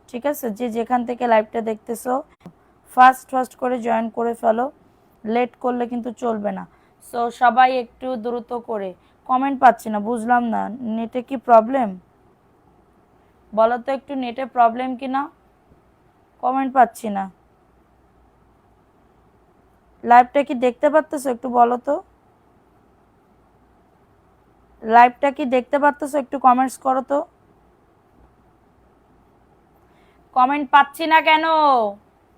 ঠিক আছে, যে যেখান থেকে লাইভটা দেখতেছো ফাস্ট করে জয়েন করে ফেলো, লেট করলে কিন্তু চলবে না। সো সবাই একটু দ্রুত করে, কমেন্ট পাচ্ছি না, বুঝলাম না নেটে কি প্রবলেম, বলো তো একটু নেটে প্রবলেম কি না, কমেন্ট পাচ্ছি না। লাইভটা কি দেখতে পাচ্তেছো একটু বলো তো, লাইভটা কি দেখতে পাচ্তেছো একটু কমেন্টস করো তো। কমেন্ট পাচ্ছি না কেন,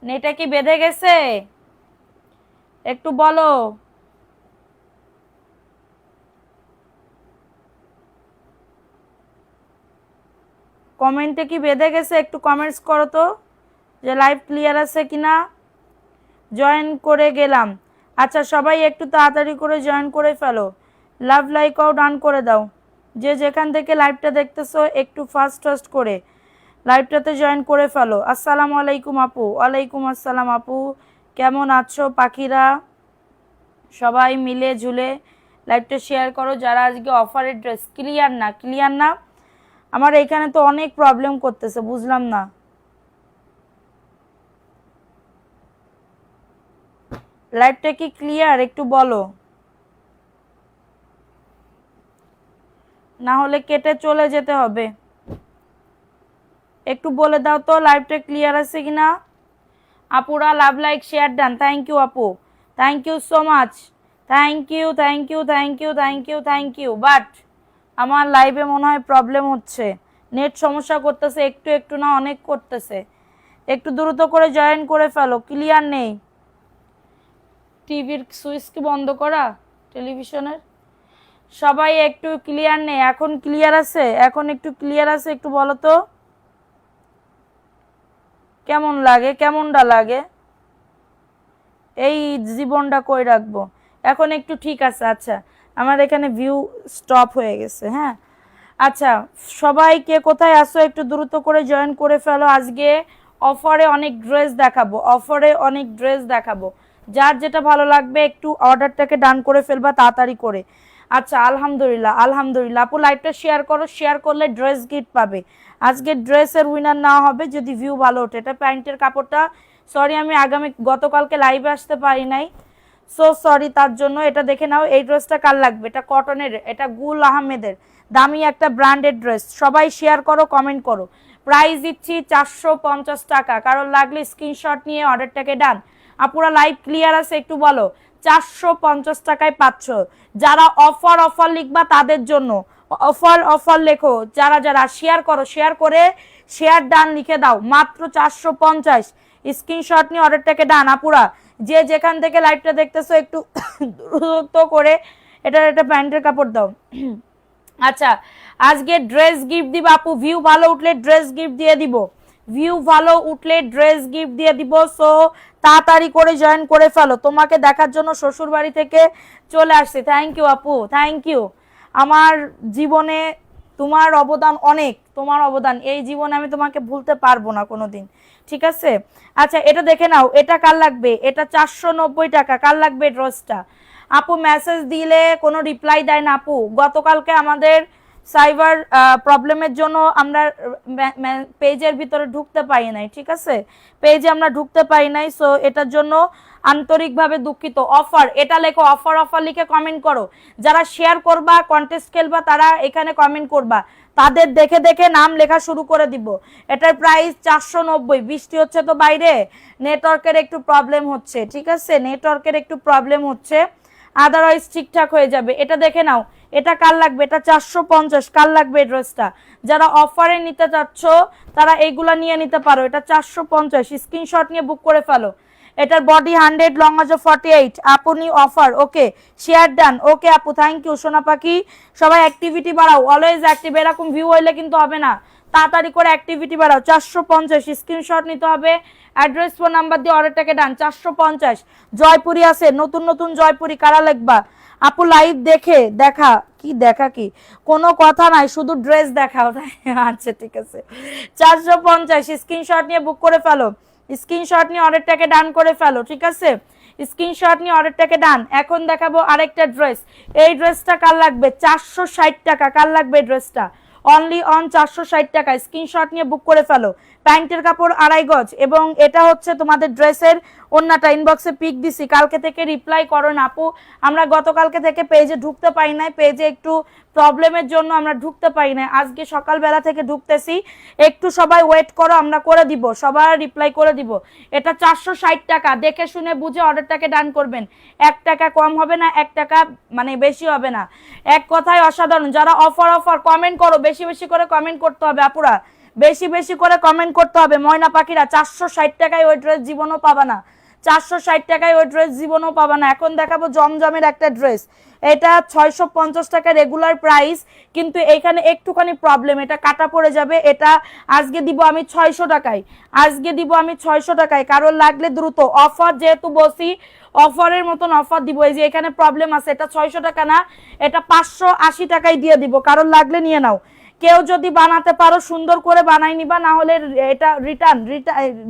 নেটে কি বেঁধে গেছে একটু বলো। কমেন্টে কি বেঁধে গেছে একটু কমেন্টস করো তো, যে লাইভ ক্লিয়ার আছে কিনা। জয়েন করে গেলাম, আচ্ছা সবাই একটু তাড়াতাড়ি করে জয়েন করে ফেলো, লাভ লাইকও ডান করে দাও, যে যেখান থেকে লাইভটা দেখতেছো একটু ফাস্ট করে লাইভটাতে জয়েন করে ফেলো। আসসালামু আলাইকুম আপু। ওয়ালাইকুম আসসালাম আপু, কেমন আছো পাখিরা? সবাই মিলে ঝুলে লাইভটা শেয়ার করো। যারা আজকে অফারের ড্রেস ক্লিয়ার না, আমার এখানে তো অনেক প্রবলেম করতেছে, বুঝলাম না। লাইভটা কি ক্লিয়ার একটু বলো, না হলে কেটে চলে যেতে হবে। একটু বলে দাও তো লাইভটা ক্লিয়ার আছে কিনা। আপুরা love like share done, thank you আপু, thank you so much, thank you. But আমার লাইভে মনে হয় প্রবলেম হচ্ছে, নেট সমস্যা করতেছে, একটু না অনেক করতেছে, একটু দ্রুত করে জয়েন করে ফেলো, ক্লিয়ার নেই। টিভির সুইচ কি বন্ধ করা টেলিভিশনের? সবাই একটু ক্লিয়ার নেই, এখন ক্লিয়ার আছে, এখন একটু ক্লিয়ার আছে একটু বলো তো কেমনটা লাগে, এই জীবনটা কই রাখবো। এখন একটু ঠিক আছে, আচ্ছা আমার এখানে ভিউ স্টপ হয়ে গেছে। হ্যাঁ আচ্ছা, সবাই কে কোথায় আসো একটু দ্রুত করে জয়েন করে ফেলো। আজকে অফারে অনেক ড্রেস দেখাবো, যার যেটা ভালো লাগবে একটু অর্ডারটাকে ডান করে ফেলবা তাড়াতাড়ি করে। আচ্ছা আলহামদুলিল্লাহ আপু লাইভটা শেয়ার করলে ড্রেস গিফট পাবে। আজকে ড্রেসের উইনার নেওয়া হবে যদি ভিউ ভালো ওঠে। এটা প্যান্টের কাপড়টা, সরি আমি গতকালকে লাইভে আসতে পারি নাই, সো সরি তার জন্য। এটা দেখে নাও, এই ড্রেসটা কার লাগবে, এটা কটনের, এটা গুল আহমেদের দামি একটা ব্র্যান্ডেড ড্রেস। সবাই শেয়ার করো, কমেন্ট করো। প্রাইস দিচ্ছি 450 টাকা, কারণ লাগলে স্ক্রিনশট নিয়ে অর্ডারটাকে ডান। আপুরা লাইভ ক্লিয়ার আছে একটু বলো, 450 টাকায় পাচ্ছ। যারা অফার লিখবা তাদের জন্য অফার লেখো, যারা শেয়ার করো, শেয়ার করে শেয়ার ডান লিখে দাও, মাত্র 450, স্ক্রিনশট নিয়ে অর্ডারটাকে ডান। আপুরা যে যেখান থেকে লাইভটা দেখতেছো একটু দ্রুত করে এটা প্যান্টের কাপড় দাও। আচ্ছা আজকে ড্রেস গিফট দিব আপু, ভিউ ভালো উঠলে ড্রেস গিফট দিয়ে দিব, সো তাড়াতাড়ি করে জয়েন করে ফেলো। তোমাকে দেখার জন্য শ্বশুর বাড়ি থেকে চলে আসছি। থ্যাংক ইউ আপু, থ্যাংক ইউ। আমার জীবনে তোমার অবদান এই জীবনে আমি তোমাকে ভুলতে পারবো না কোনোদিন, ঠিক আছে। আচ্ছা এটা দেখে নাও, এটা কার লাগবে, এটা 490 টাকা, কার লাগবে ড্রেসটা। আপু মেসেজ দিলে কোনো রিপ্লাই দেয় না আপু, গতকালকে আমাদের সাইবার প্রবলেমের জন্য আমরা পেজের ভিতরে ঢুকতে পারি নাই, ঠিক আছে, পেজে আমরা ঢুকতে পারি নাই, সো এটার জন্য আন্তরিকভাবে দুঃখিত। অফার এটা লেখো, অফার লিখে কমেন্ট করো। যারা শেয়ার করবা, কন্টেস্ট খেলবা, তারা এখানে কমেন্ট করবা, তাদের দেখে নাম লেখা শুরু করে দিব। এটার প্রাইস 490। বৃষ্টি হচ্ছে তো বাইরে, নেটওয়ার্কের একটু প্রবলেম হচ্ছে, ঠিক আছে, আদারওয়াইজ ঠিকঠাক হয়ে যাবে। এটা দেখে নাও, এটা কার লাগবে, এটা 450, কার লাগবে এই ড্রেসটা। যারা অফারে নিতে চাচ্ছ তারা এইগুলা নিয়ে নিতে পারো, এটা 450, স্ক্রিনশট নিয়ে বুক করে ফেলো। এটার বডি 100, লং আছে 48। আপনি অফার, ওকে শেয়ার ডান, ওকে আপু থ্যাংক ইউ সোনা পাখি। সবাই অ্যাক্টিভিটি বাড়াও, অলওয়েজ অ্যাক্টিভ, এরকম ভিউ হইলে কিন্তু হবে না, তাড়াতাড়ি করে অ্যাক্টিভিটি বাড়াও। 450, স্ক্রিনশট নিতে হবে, অ্যাড্রেস ফোন নাম্বার দিয়ে অর্ডারটাকে ডান। 450। জয়পুরি আছে, নতুন জয়পুরি, কারা লিখবা আপু লাইভ দেখা কি কোনো কথা নাই, শুধু ড্রেস দেখাও। আচ্ছা ঠিক আছে, 450, স্ক্রিনশট নিয়ে বুক করে ফেলো, স্ক্রিনশট নিয়ে অর্ডারটাকে ডান করে ফেলো, ঠিক আছে, স্ক্রিনশট নিয়ে অর্ডারটাকে ডান। এখন দেখাবো আরেকটা ড্রেস, এই ড্রেসটা কার লাগবে, 460 টাকা, কার লাগবে এই ড্রেসটা। অনলি অন 460 টাকা। স্ক্রিনশট নিয়ে বুক করে ফেলো। প্যান্টের কাপড় 2.5 গজ এবং এটা হচ্ছে তোমাদের ড্রেসের ওন্নাটা। ইনবক্সে পিক দিছি, কালকে থেকে রিপ্লাই করো না আপু। আমরা গতকালকে থেকে পেজে ঢুকতে পারি নাই, পেজে একটু প্রবলেমের জন্য আমরা ঢুকতে পারি নাই, আজকে সকালবেলা থেকে ঢুকতেছি। একটু সবাই ওয়েট করো, আমরা করে দিব, সবার রিপ্লাই করে দিব। এটা 460 টাকা, দেখে শুনে বুঝে অর্ডারটাকে ডান করবেন। 1 টাকা কম হবে না, 1 টাকা মানে বেশি হবে না, এক কথায় অসাধারণ। যারা অফার অফার কমেন্ট করো, বেশি বেশি করে কমেন্ট করতে হবে আপুরা, বেশি বেশি করে কমেন্ট করতে হবে। ময়না পাখিরা 460 টাকায় ওই ড্রেস জীবনও পাবা না, 460 টাকায় ওই ড্রেস জীবনও পাবা না। এখন দেখাবো জমজমের একটা ড্রেস, এটা 650 টাকা রেগুলার প্রাইস, কিন্তু এইখানে একটুখানি প্রবলেম, এটা কাটা পড়ে যাবে। এটা আজকে দিব আমি 600 টাকায়, আজকে দিব আমি 600 টাকায়, কারণ লাগলে দ্রুত। অফার যেহেতু বসি, অফারের মতন অফার দিব। এই যে এখানে প্রবলেম আছে, এটা 600 টাকা না, এটা 580 টাকায় দিয়ে দিব, কারণ লাগলে নিয়ে নাও। কেউ যদি বানাতে পারো সুন্দর করে বানাই নিবা, না হলে এটা রিটার্ন,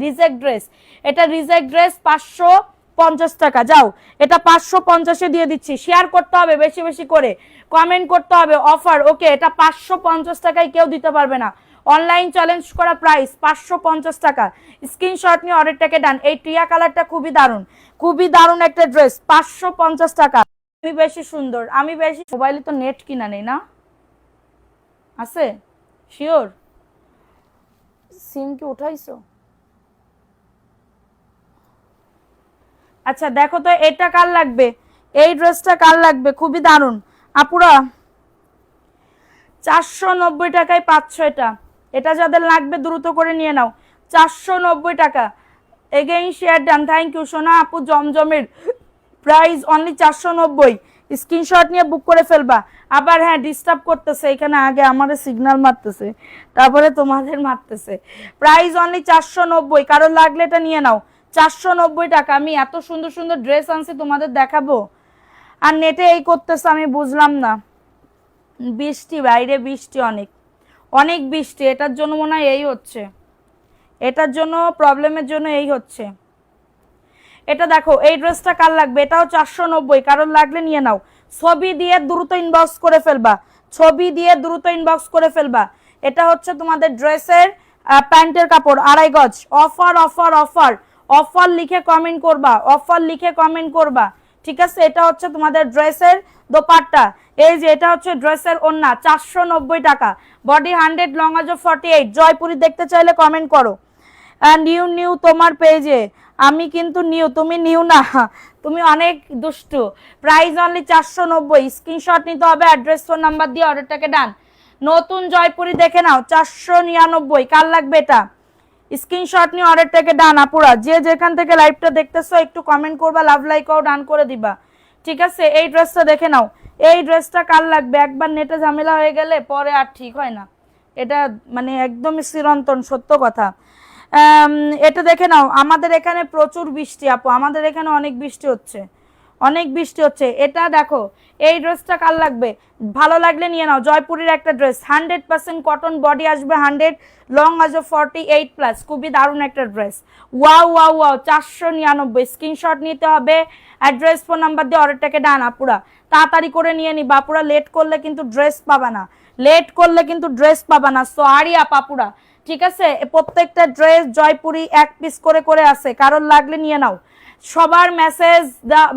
রিজেক্ট ড্রেস, এটা রিজেক্ট ড্রেস 550 টাকা। যাও, এটা 550-এ দিয়ে দিচ্ছি। শেয়ার করতে হবে বেশি বেশি করে, কমেন্ট করতে হবে অফার। ওকে, এটা 550 টাকায় কেউ দিতে পারবে না। অনলাইন চ্যালেঞ্জ করা প্রাইস 550 টাকা। স্ক্রিনশট নিয়ে অর্ডারটাকে ডান। এই টিয়া কালারটা খুবই দারুণ, খুবই দারুণ একটা ড্রেস, 550 টাকা। আমি বেশি সুন্দর, আমি বেশি। মোবাইলে তো নেট কিনা নেই না, আছে শিওর? সিম কি উঠাইছো? আচ্ছা দেখো তো এটা কার লাগবে, এই ড্রেসটা কার লাগবে, খুবই দারুণ আপুরা। 490 টাকায় পাচ্ছ এটা, এটা যাদের লাগবে দ্রুত করে নিয়ে নাও। 490 টাকা। Again share done, thank you সোনা আপু। জমজমের প্রাইস অনলি 490। স্ক্রিনশট নিয়ে বুক করে ফেলবা। আবার হ্যাঁ, ডিস্টার্ব করতেছে এখানে, আগে আমাদের সিগন্যাল মারতেছে, তারপরে তোমাদের মারতেছে। প্রাইস অনলি 490, কারণ লাগলে এটা নিয়ে নাও। 490 টাকা। আমি এত সুন্দর সুন্দর ড্রেস আনছি তোমাদের দেখাবো, আর নেটে এই করতেছে, আমি বুঝলাম না। বৃষ্টি, বাইরে বৃষ্টি, অনেক অনেক বৃষ্টি, এটার জন্য মনে হয় এই হচ্ছে, এটার জন্য প্রবলেমের জন্য এই হচ্ছে। এটা দেখো, এই ড্রেসটা কার লাগবে, এটাও 490, কারণ লাগলে নিয়ে নাও। ছবি দিয়ে দ্রুত ইনবক্স করে ফেলবা, ছবি দিয়ে দ্রুত ইনবক্স করে ফেলবা। এটা হচ্ছে তোমাদের ড্রেসের প্যান্টের কাপড় 2.5 গজ। অফার অফার অফার অফার লিখে কমেন্ট করবা, অফার লিখে কমেন্ট করবা, ঠিক আছে? এটা হচ্ছে তোমাদের ড্রেসের দোপাট্টা। এই যে এটা হচ্ছে ড্রেসের ওন্না, 490 টাকা। বডি 100, লং আজ 48। জয়পুরি দেখতে চাইলে কমেন্ট করো। নিউ নিউ তোমার পেজে, আমি কিন্তু নিউ, তুমি নিউ না, তুমি অনেক দুষ্টু। Price only 490। স্ক্রিনশট নিতে হবে, অ্যাড্রেস ফোন নাম্বার দিয়ে অর্ডারটাকে ডান। নতুন জয়পুরি দেখে নাও, 499। কার লাগবে এটা? স্ক্রিনশট নিয়ে অর্ডারটাকে ডান আপুরা। যে যেখান থেকে লাইভটা দেখতেছো একটু কমেন্ট করবা, লাভ লাইকও ডান করে দিবা, ঠিক আছে? এই ড্রেসটা দেখে নাও, এই ড্রেসটা কার লাগবে? একবার নেটে ঝামেলা হয়ে গেলে পরে আর ঠিক হয় না, এটা মানে একদমই চিরন্তন সত্য কথা। এটা দেখে নাও। আমাদের এখানে প্রচুর বৃষ্টি আপু, আমাদের এখানে অনেক বৃষ্টি হচ্ছে, অনেক বৃষ্টি হচ্ছে। এটা দেখো, এই ড্রেসটা কার লাগবে? ভালো লাগলে নিয়ে নাও। জয়পুরের একটা ড্রেস, 100% কটন, বডি আসবে 100, লং আসবে 48+। খুবই দারুণ একটা dress. Wow wow wow, 499। Screenshot নিতে হবে, অ্যাড্রেস ফোন নাম্বার দিয়ে অর্ডারটাকে ডান আপুরা। তাড়াতাড়ি করে নিয়ে নিবা আপুরা, লেট করলে কিন্তু ড্রেস পাবা না, লেট করলে কিন্তু ড্রেস পাবা না। সরি আপুরা, ঠিক আছে? প্রত্যেকটা ড্রেস জয়পুরি 1 পিস করে করে আছে, কারণ লাগলে নিয়ে নাও। সবার মেসেজ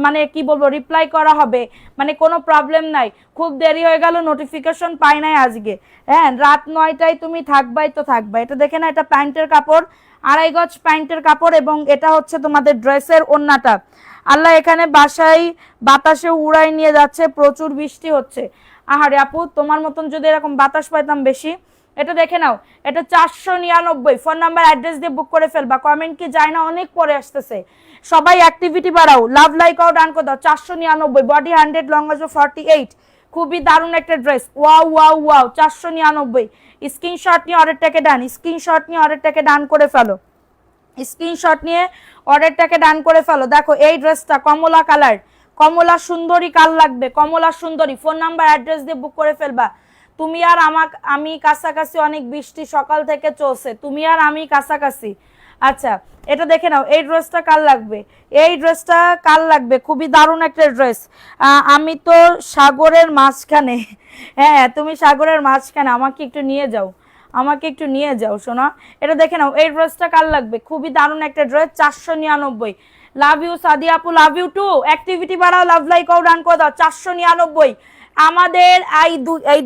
মানে কি বলবো, রিপ্লাই করা হবে, মানে কোনো প্রবলেম নাই। খুব দেরি হয়ে গেল, নোটিফিকেশন পাই নাই আজকে। হ্যাঁ, রাত 9টায় তুমি থাকবাই তো থাকবা। এটা দেখে না, এটা প্যান্টের কাপড়, 2.5 গজ প্যান্টের কাপড়, এবং এটা হচ্ছে তোমাদের ড্রেসের ওন্নাটা। আল্লাহ, এখানে বাসায় বাতাসে উড়াই নিয়ে যাচ্ছে, প্রচুর বৃষ্টি হচ্ছে। আহারে আপু, তোমার মতন যদি এরকম বাতাস পাইতাম বেশি। এটা দেখে নাও, এটা 499। ফোন নাম্বার অ্যাড্রেস দিয়ে বুক করে ফেলবা। কমেন্ট কি যায় না, অনেক পরে আসতেছে। সবাই অ্যাক্টিভিটি বাড়াও, লাভ লাইক আও ডান করে দাও। 499, বডি 100, লং আজ 48। খুবই দারুণ একটা dress. Wow wow wow, 499। Screenshot নিয়ে অর্ডারটাকে ডান, স্ক্রিনশট নিয়ে অর্ডারটাকে ডান করে ফেলো, স্ক্রিনশট নিয়ে অর্ডারটাকে ডান করে ফেলো। দেখো এই ড্রেসটা কমলা কালার, কমলা সুন্দরী কাল লাগবে, কমলা সুন্দরী। ফোন নাম্বার অ্যাড্রেস দিয়ে বুক করে ফেলবা। তুমি আর আমি কাছাকাছি, অনেক বৃষ্টি সকাল থেকে চলছে, তুমি আর আমি কাছাকাছি। আচ্ছা এটা দেখে নাও, এই ড্রেসটা কার লাগবে, এই ড্রেসটা কার লাগবে, খুবই দারুণ একটা ড্রেস। আমি তো সাগরের মাঝখানে, হ্যাঁ তুমি সাগরের মাঝখানে, আমাকে একটু নিয়ে যাও, আমাকে একটু নিয়ে যাও শোনা। এটা দেখে নাও, এই ড্রেসটা কার লাগবে, খুবই দারুণ একটা ড্রেস, 499। লাভ ইউ সাদি আপু, লাভ ইউ টু। অ্যাক্টিভিটি বাড়াও, লাভ লাইক ও ডান করে দাও, 499। আমাদের এই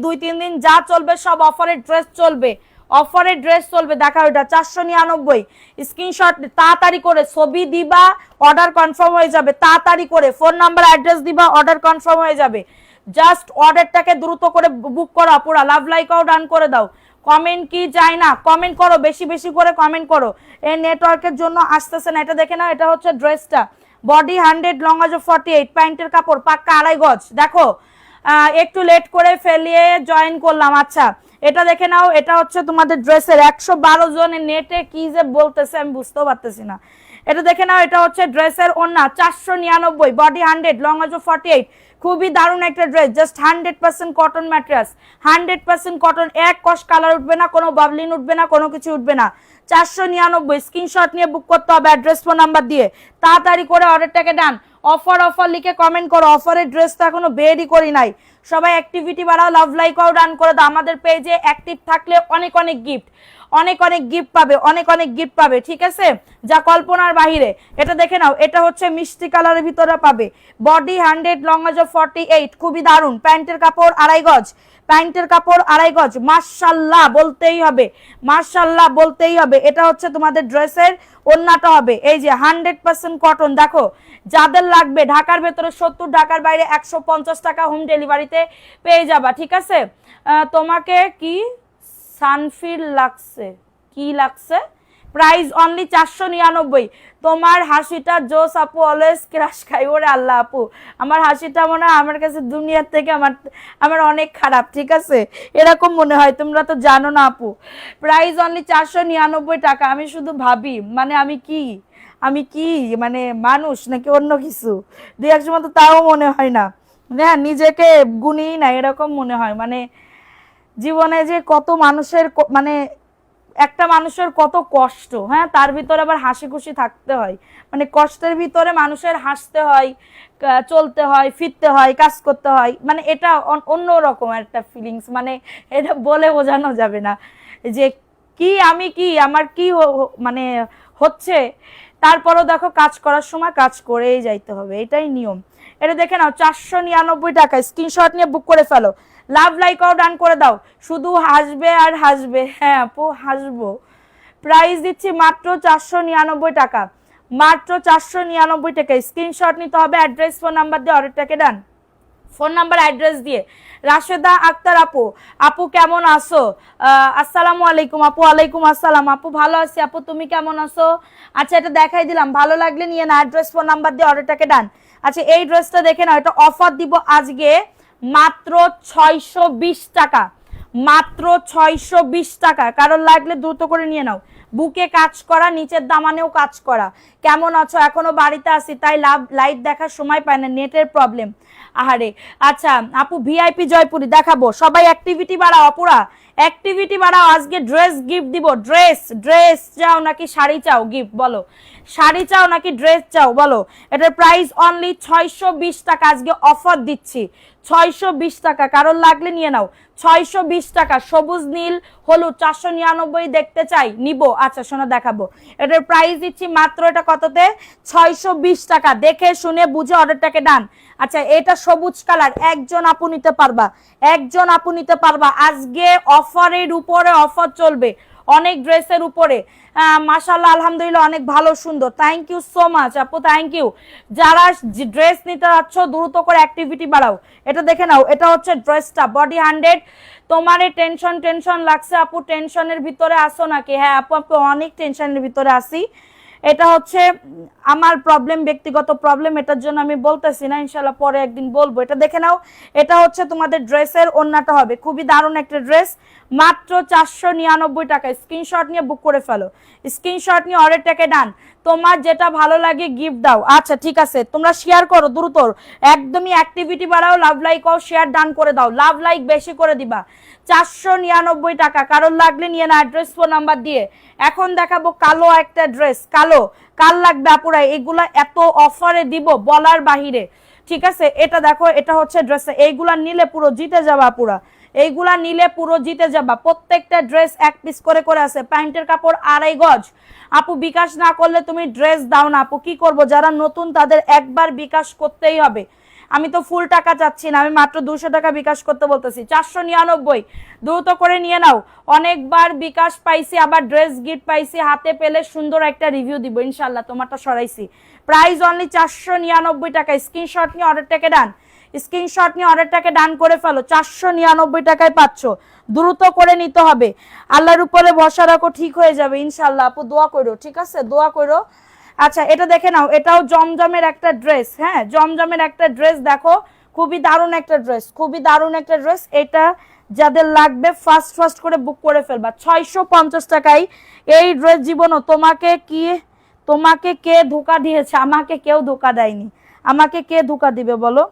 2-3 দিন যা চলবে সব অফারের ড্রেস চলবে, অফারের ড্রেস চলবে। দেখা ওইটা 499। স্ক্রিনশট তাড়াতাড়ি করে ছবি দিবা, অর্ডার কনফার্ম হয়ে যাবে। তাড়াতাড়ি করে ফোন নাম্বার অ্যাড্রেস দিবা, অর্ডার কনফার্ম হয়ে যাবে। জাস্ট অর্ডারটাকে দ্রুত করে বুক করো, পুরা লাভ লাইক ও ডান করে দাও। কমেন্ট কি যায় না, কমেন্ট করো, বেশি বেশি করে কমেন্ট করো। এই নেটওয়ার্কের জন্য আসতেছে না। এটা দেখে না, এটা হচ্ছে ড্রেসটা, বডি 100, লং আছে 48, প্যান্টের কাপড় পাক্কা 2.5 গজ। দেখো একটু লেট করে ফেলিয়ে জয়েন করলাম। আচ্ছা এটা দেখে নাও, এটা হচ্ছে তোমাদের ড্রেসের 112 জনের নেটে কি যে বলতেছে আমি বুঝতেও পারতেছি না। এটা দেখে নাও, এটা হচ্ছে ড্রেসের ওড়না, 499, বডি 100, লং আছে 48। খুবই দারুণ একটা dress, just 100% cotton materials, 100% cotton, এক কষ কালার উঠবে না, কোনো বাবলিন উঠবে না, কোনো কিছু উঠবে না। 499, স্ক্রিনশট নিয়ে বুক করতে হবে অ্যাড্রেস ফোন নাম্বার দিয়ে। তাড়াতাড়ি করে অর্ডারটাকে ডান। অফার অফার লিখে কমেন্ট করো, অফারের ড্রেস তো এখনো বেরই করি নাই। সবাই অ্যাক্টিভিটি বাড়াও, লাভ লাইক ও ডান করে দাও। আমাদের পেজে অ্যাক্টিভ থাকলে অনেক অনেক গিফট, অনেক অনেক গিফট পাবে, অনেক অনেক গিফট পাবে, ঠিক আছে, যা কল্পনার বাহিরে। এটা দেখে নাও, এটা হচ্ছে মিষ্টি কালারের ভিতরে পাবে, বডি 100, লং আছে 48, খুবই দারুণ। প্যান্টের কাপড় 2.5 গজ, প্যান্টের কাপড় 2.5 গজ। মাশাআল্লাহ বলতেই হবে, মাশাআল্লাহ বলতেই হবে। এটা হচ্ছে তোমাদের ড্রেসের ওড়নাটা হবে এই যে 100% কটন। দেখো যাদের লাগবে ঢাকার ভেতরে 70, ঢাকার বাইরে 150 টাকা হোম ডেলিভারিতে পেয়ে যাবা, ঠিক আছে। তোমাকে কি সানফিল লাগছে, কি লাগছে, প্রাইস অনলি 499। তোমার হাসিটা জোস আপু, অলওয়েজ ক্রাশ খাই। ওরে আল্লাহ আপু, আমার হাসিটা মনে হয় আমার কাছে দুনিয়ার থেকে আমার অনেক খারাপ, ঠিক আছে, এরকম মনে হয়, তোমরা তো জানো না আপু। প্রাইস অনলি 499 টাকা। আমি শুধু ভাবি মানে আমি কি মানে মানুষ নাকি অন্য কিছু, দুই এক সময় তো তাও মনে হয় না, হ্যাঁ নিজেকে গুণী না এরকম মনে হয়। মানে জীবনে যে কত মানুষের মানে একটা মানুষের কত কষ্ট, হ্যাঁ তার ভিতরে আবার হাসি খুশি থাকতে হয়। মানে কষ্টের ভিতরে মানুষের হাসতে হয়, চলতে হয়, ফিরতে হয়, কাজ করতে হয়। মানে এটা অন্য রকম একটা ফিলিংস, মানে এটা বলে বোঝানো যাবে না যে কি আমি কি আমার কি মানে হচ্ছে। তারপরও দেখো কাজ করার সময় কাজ করেই যাইতে হবে, এটাই নিয়ম। এটা দেখে নাও 499 টাকা, স্ক্রিনশট নিয়ে বুক করে ফেলো, লাভ লাইক ও ডান করে দাও। শুধু হাসবে আর হাসবে, হ্যাঁ আপু হাসবো। প্রাইস দিচ্ছি মাত্র 499 টাকা, মাত্র 499 টাকা। স্ক্রিনশট নিতে হবে, অ্যাড্রেস ফোন নাম্বার দিয়ে অর্ডারটাকে ডান, ফোন নাম্বার অ্যাড্রেস দিয়ে। রাশেদা আক্তার আপু, আপু কেমন আছো? আসসালামু আলাইকুম আপু। ওয়ালাইকুম আসসালাম আপু, ভালো আছি আপু, তুমি কেমন আছো? আচ্ছা এটা দেখাই দিলাম, ভালো লাগলে নিয়ে না, অ্যাড্রেস ফোন নাম্বার দিয়ে অর্ডারটাকে ডান। আচ্ছা এই ড্রেসটা দেখে নাও, এটা অফার দিব আজকে মাত্র 620 টাকা, মাত্র 620 টাকা। কারণ লাগলে দ্রুত করে নিয়ে নাও। বুকে কাজ করা, নিচের দামানেও কাজ করা। কেমন আছো? এখনো বাড়িতে আছি তাই লাইভ দেখার সময় পায় না, নেটের প্রবলেম। আহারে আচ্ছা আপু ভিআইপি জয়পুরি দেখাবো, সবাই অ্যাক্টিভিটি বাড়াও অপুরা, অ্যাক্টিভিটি বাড়াও। আজকে ড্রেস গিফট দিব, ড্রেস চাও নাকি শাড়ি চাও গিফট বলো, শাড়ি চাও নাকি ড্রেস চাও বলো। এটার প্রাইস অনলি 620 টাকা, আজকে অফার দিচ্ছি 620 টাকা। কারণ লাগলে নিয়ে নাও, 620 টাকা। সবুজ নীল হলুদ 499 দেখতে চাই নিব। আচ্ছা শোনো দেখাবো, এটার প্রাইস দিচ্ছি মাত্র, এটা কততে, 620 টাকা। দেখে শুনে বুঝে অর্ডারটাকে ডান। আচ্ছা এটা সবুজ কালার, একজন আপু নিতে পারবা, একজন আপু নিতে পারবা। আজকে অফারের উপরে অফার চলবে, অনেক ড্রেসের উপরে। মাশাআল্লাহ আলহামদুলিল্লাহ অনেক ভালো সুন্দর, থ্যাংক ইউ সো মাচ আপু, থ্যাংক ইউ। যারা ড্রেস নিতে যাচ্ছ দ্রুত করে অ্যাক্টিভিটি বাড়াও। এটা দেখে নাও, এটা হচ্ছে ড্রেসটা, বডি 100। তোমার টেনশন লাগছে আপু, টেনশনের ভিতরে আসো নাকি? হ্যাঁ আপু আপু অনেক টেনশনের ভিতরে আসি। এটা হচ্ছে আমার প্রবলেম, ব্যক্তিগত প্রবলেম, এটার জন্য আমি বলতেছি না, ইনশাল্লাহ পরে একদিন বলবো। এটা দেখে নাও, এটা হচ্ছে তোমাদের ড্রেসের ওড়নাটা হবে, খুবই দারুণ একটা ড্রেস, মাত্র 499 টাকা। স্ক্রিনশট নিয়ে বুক করে ফেলো, স্ক্রিনশট নিয়ে অর্ডারটাকে ডান। তোমার যেটা ভালো লাগে গিফট দাও। আচ্ছা ঠিক আছে, তোমরা শেয়ার করো দ্রুত, একদমই অ্যাক্টিভিটি বাড়াও, লাভ লাইক ও শেয়ার ডান করে দাও, লাভ লাইক বেশি করে দিবা। 499 টাকা, কারোর লাগলে নিয়ে না অ্যাড্রেস ফোন নাম্বার দিয়ে। এখন দেখাবো কালো একটা ড্রেস, কালো কাল লাগবে আপুরা, এগুলা এত অফারে দিব বলার বাহিরে। ঠিক আছে, এটা দেখো, এটা হচ্ছে ড্রেস, এইগুলা নিলে পুরো জিতে যাবা আপুরা, এইগুলা নিলে পুরো জিতে যাবা। প্রত্যেকটা ড্রেস এক পিস করে করে আছে, প্যান্টের কাপড় 2.5 গজ। আপু বিকাশ না করলে তুমি ড্রেস দাও না আপু, কি করব, যারা নতুন তাদের একবার বিকাশ করতেই হবে। আমি তো ফুল টাকা চাচ্ছি না, আমি মাত্র 200 টাকা বিকাশ করতে বলতেছি। 499, দ্রুত করে নিয়ে নাও। অনেকবার বিকাশ পাইছি, আবার ড্রেস গিফট পাইছি, হাতে পেলে সুন্দর একটা রিভিউ দিব ইনশাল্লাহ। তোমারটা সরাইছি, প্রাইস অনলি 499 টাকা। স্ক্রিনশট নিয়ে অর্ডারটাকে ডান, স্ক্রিনশট নিয়ে অর্ডারটাকে ডান করে ফেলো। 499 টাকায় পাচ্ছ, দ্রুত করে নিতে হবে। আল্লাহর উপরে ভরসা রাখো, ঠিক হয়ে যাবে ইনশাল্লাহ। আপু দোয়া করো, ঠিক আছে, দোয়া করো। আচ্ছা এটা দেখে নাও, এটাও জমজমের একটা ড্রেস, হ্যাঁ জমজমের একটা ড্রেস, দেখো খুবই দারুণ একটা ড্রেস, খুবই দারুণ একটা ড্রেস। এটা যাদের লাগবে ফার্স্ট ফার্স্ট করে বুক করে ফেলবা। 650 টাকায় এই ড্রেস। জীবনও তোমাকে কে ধোকা দিয়েছে? আমাকে কেউ ধোকা দেয়নি, আমাকে কে ধোকা দিবে বলো?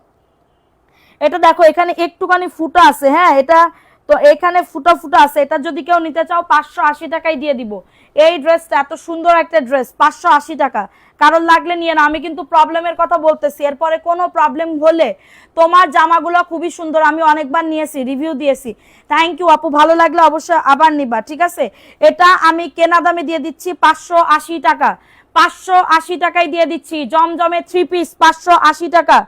এটা দেখো এখানে একটুখানি ফুটা আছে, হ্যাঁ এটা তো এখানে ফুটা ফুটা আছে। এটা যদি কেউ নিতে চাও 580 টাকায় দিয়ে দিব। এই ড্রেসটা এত সুন্দর একটা ড্রেস, 580 টাকা। কারণ লাগলে নিয়ে না, আমি কিন্তু প্রবলেমের কথা বলতেছি, এরপরে কোনো প্রবলেম হলে, তোমার জামাগুলো খুবই সুন্দর, আমি অনেকবার নিয়েছি, রিভিউ দিয়েছি। থ্যাংক ইউ আপু, ভালো লাগলে অবশ্যই আবার নিবা, ঠিক আছে। এটা আমি কেনা দামে দিয়ে দিচ্ছি 580 টাকা, 580 টাকায় দিয়ে দিচ্ছি। জমজমে 3 পিস 580 টাকা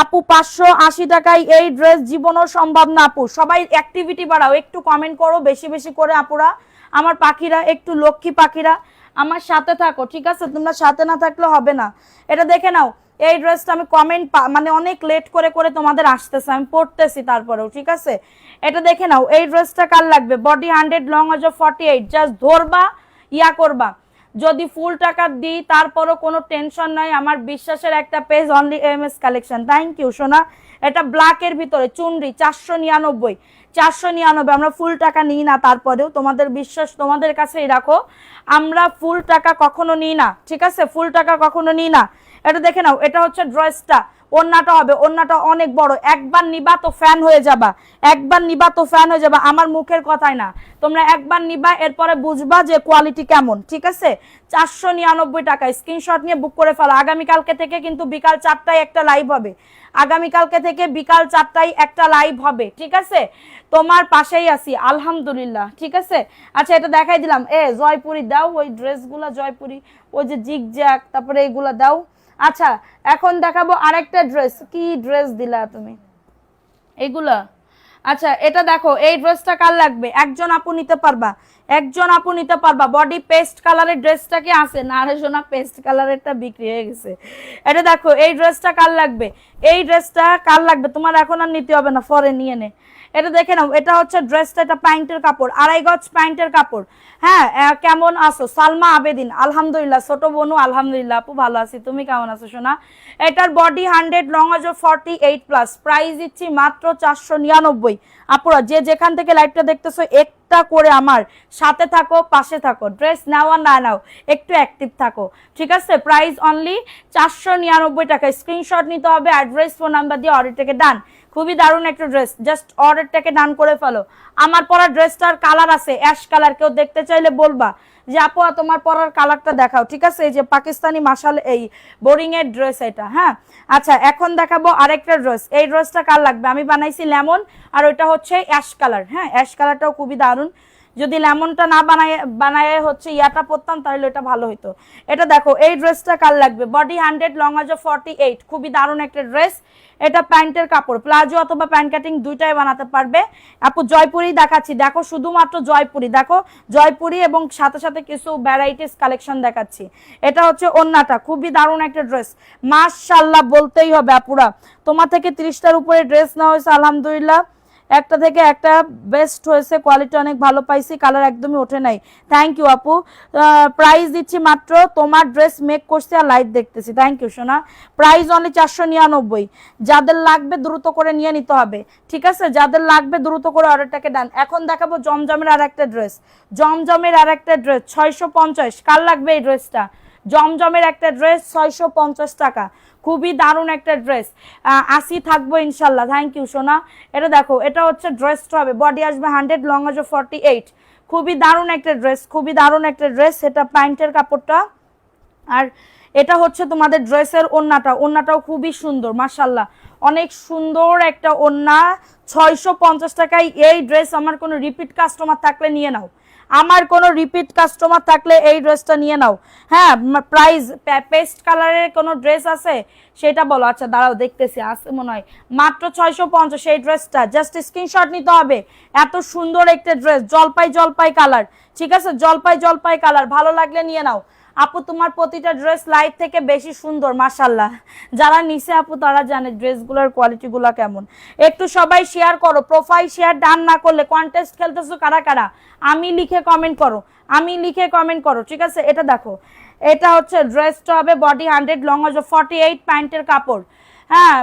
আপু, 580 টাকায় এই ড্রেস। জীবনও সম্ভব না আপু, সবাই অ্যাক্টিভিটি বাড়াও, একটু কমেন্ট করো বেশি বেশি করে আপুরা, আমার পাখিরা, একটু লক্ষ্মী পাখিরা আমার সাথে থাকো, ঠিক আছে, তোমরা সাথে না থাকলে হবে না। এটা দেখে নাও, এই ড্রেসটা আমি কমেন্ট মানে অনেক লেট করে করে তোমাদের আসতেছে, আমি পড়তেছি তারপরেও, ঠিক আছে। এটা দেখে নাও, এই ড্রেসটা কার লাগবে? বডি 100, লং আছে 48, জাস্ট ধরবা ইয়া করবা। যদি ফুল টাকা দিই তারপরও কোনো টেনশন নাই, আমার বিশ্বাসের একটা page only MS collection. Thank you সোনা। এটা ব্ল্যাকের ভিতরে চুনরি, 499, 499। আমরা ফুল টাকা নিই না, তারপরেও তোমাদের বিশ্বাস তোমাদের কাছেই রাখো, আমরা ফুল টাকা কখনো নিই না, ঠিক আছে, ফুল টাকা কখনো নিই না। এটা দেখে নাও, এটা হচ্ছে ড্রেসটা, ওন্নাটা হবে, ওন্নাটা অনেক বড়, একবার নিবা তো ফ্যান হয়ে যাবা, একবার নিবা তো ফ্যান হয়ে যাবা, আমার মুখের কথাই না, তোমরা একবার নিবা এরপরে বুঝবা যে কোয়ালিটি কেমন, ঠিক আছে। 499 টাকা, স্ক্রিনশট নিয়ে বুক করে ফেলো। আগামীকালকে থেকে কিন্তু বিকাল 4টায় একটা লাইভ হবে, আগামীকালকে থেকে বিকাল 4টায় একটা লাইভ হবে, ঠিক আছে। তোমার পাশেই আছি আলহামদুলিল্লাহ, ঠিক আছে। আচ্ছা এটা দেখাই দিলাম, জয়পুরি দাও, ওই ড্রেসগুলা জয়পুরি, ওই যে জিগজ্যাগ, তারপরে এগুলা দাও। আচ্ছা এখন দেখাবো আরেকটা ড্রেস। কি ড্রেস দিলা তুমি এগুলা? আচ্ছা এটা দেখো, এই ড্রেসটা কার লাগবে? একজন আপু নিতে পারবা, একজন আপু নিতে পারবা। বডি পেস্ট কালারের ড্রেসটা কি আছে? না রে সোনা, পেস্ট কালারেরটা বিক্রি হয়ে গেছে। এটা দেখো, এই ড্রেসটা কার লাগবে? এই ড্রেসটা কার লাগবে? তোমার এখন আর নিতে হবে না, পরে নিয়ে নে। এটা দেখে নাও, এটা হচ্ছে ড্রেসটা, এটা প্যান্টের কাপড়, 2.5 গজ প্যান্টের কাপড়। হ্যাঁ কেমন আছো? সালমা আবেদিন, আলহামদুলিল্লাহ। ছোট বোনু, আলহামদুলিল্লাহ আপু ভালো আছি, তুমি কেমন আছো সোনা? এটার বডি 100, লং আছে 48+, প্রাইস দিচ্ছি মাত্র 499। আপুরা যে যেখান থেকে লাইভটা দেখতেছো একটা করে আমার সাথে থাকো, পাশে থাকো, ড্রেস নাও আর না নাও একটু অ্যাক্টিভ থাকো, ঠিক আছে। প্রাইস অনলি 499 টাকা। স্ক্রিনশট নিতে হবে, অ্যাড্রেস ফোন নাম্বার দিয়ে অর্ডারটাকে ডান। খুবই দারুণ একটা ড্রেস, জাস্ট অর্ডারটাকে ডান করে ফেলো। আমার পরা ড্রেসটার কালার আছে অ্যাশ কালার, কেউ দেখতে চাইলে বলবা যে আপু তোমার পরার কালারটা দেখাও, ঠিক আছে। এই যে পাকিস্তানি মাশাল, এই বোরিং এর ড্রেস এটা, হ্যাঁ। আচ্ছা এখন দেখাবো আরেকটা ড্রেস। এই ড্রেসটা কার লাগবে? আমি বানাইছি লেমন, আর ওইটা হচ্ছে অ্যাশ কালার, হ্যাঁ অ্যাশ কালারটাও খুবই দারুণ। যদি লেমনটা না বানায় হচ্ছে ইয়াটা পরতাম তাহলে এটা ভালো হতো। এটা দেখো, এই ড্রেসটা কার লাগবে? বডি 100, লং আছে 48, খুবই দারুণ একটা ড্রেস। এটা প্যান্টের কাপড়, প্লাজো অথবা প্যান্ট কাটিং দুইটাই বানাতে পারবে। আপু জয়পুরি দেখাচ্ছি, দেখো শুধুমাত্র জয়পুরি, দেখো জয়পুরি এবং সাথে সাথে কিছু ভ্যারাইটিস কালেকশন দেখাচ্ছি। এটা হচ্ছে ওন্নাটা, খুবই দারুণ একটা ড্রেস, মাশাআল্লাহ বলতেই হবে আপুরা। তোমার থেকে 30টার উপরে ড্রেস নেওয়া হয়েছে আলহামদুলিল্লাহ। একটা থেকে একটা বেস্ট হয়েছে, কোয়ালিটি অনেক ভালো পাইছি, কালার একদমই ওঠে নাই। থ্যাংক ইউ আপু। প্রাইস দিচ্ছি মাত্র, তোমার ড্রেস মেক করছি আর লাইভ দেখতেছি, থ্যাংক ইউ সোনা। Price only 499। যাদের লাগবে দ্রুত করে নিয়ে নিতে হবে, ঠিক আছে? যাদের লাগবে দ্রুত করে অর্ডারটাকে ডান। এখন দেখাবো জমজমের আর একটা ড্রেস, জমজমের আর একটা ড্রেস 650। কার লাগবে এই ড্রেসটা? জমজমের একটা ড্রেস 650 টাকা, খুবই দারুণ একটা ড্রেস। আসি থাকবো ইনশাল্লাহ, থ্যাংক ইউ সোনা। এটা দেখো, এটা হচ্ছে ড্রেসটা হবে, বডি আসবে 100, লং আসবে 48। খুবই দারুণ একটা ড্রেস, খুবই দারুণ একটা ড্রেস। এটা প্যান্টের কাপড়টা, আর এটা হচ্ছে তোমাদের ড্রেসের ওড়নাটা, ওড়নাটাও খুবই সুন্দর মাশাল্লাহ, অনেক সুন্দর একটা ওড়না। 650 টাকায় এই ড্রেস। আমার কোনো রিপিট কাস্টমার থাকলে নিয়ে নাও, আমার কোনো রিপিট কাস্টমার থাকলে এই ড্রেসটা নিয়ে নাও। হ্যাঁ, প্রাইস পেস্ট কালারের কোনো ড্রেস আছে সেটা বলো। আচ্ছা দাঁড়াও, দেখতেছি, আছে মনে হয়। মাত্র 650 এই ড্রেসটা, জাস্ট স্ক্রিনশট নিতে হবে। এত সুন্দর একটা ড্রেস, জলপাই জলপাই কালার, ঠিক আছে? জলপাই জলপাই কালার, ভালো লাগলে নিয়ে নাও। আপু তোমার প্রতিটা ড্রেস লাইভ থেকে বেশি সুন্দর মাশাল্লাহ। যারা নিছে আপু তারা জানে ড্রেসগুলোর কোয়ালিটিগুলো কেমন। একটু সবাই শেয়ার করো, প্রোফাইল শেয়ার ডান না করলে কন্টেস্ট খেলতেছো কারা কারা, আমি লিখে কমেন্ট করো, আমি লিখে কমেন্ট করো, ঠিক আছে? এটা দেখো, এটা হচ্ছে ড্রেসটা হবে বডি 100, লং হবে 48, প্যান্টের কাপড়। হ্যাঁ,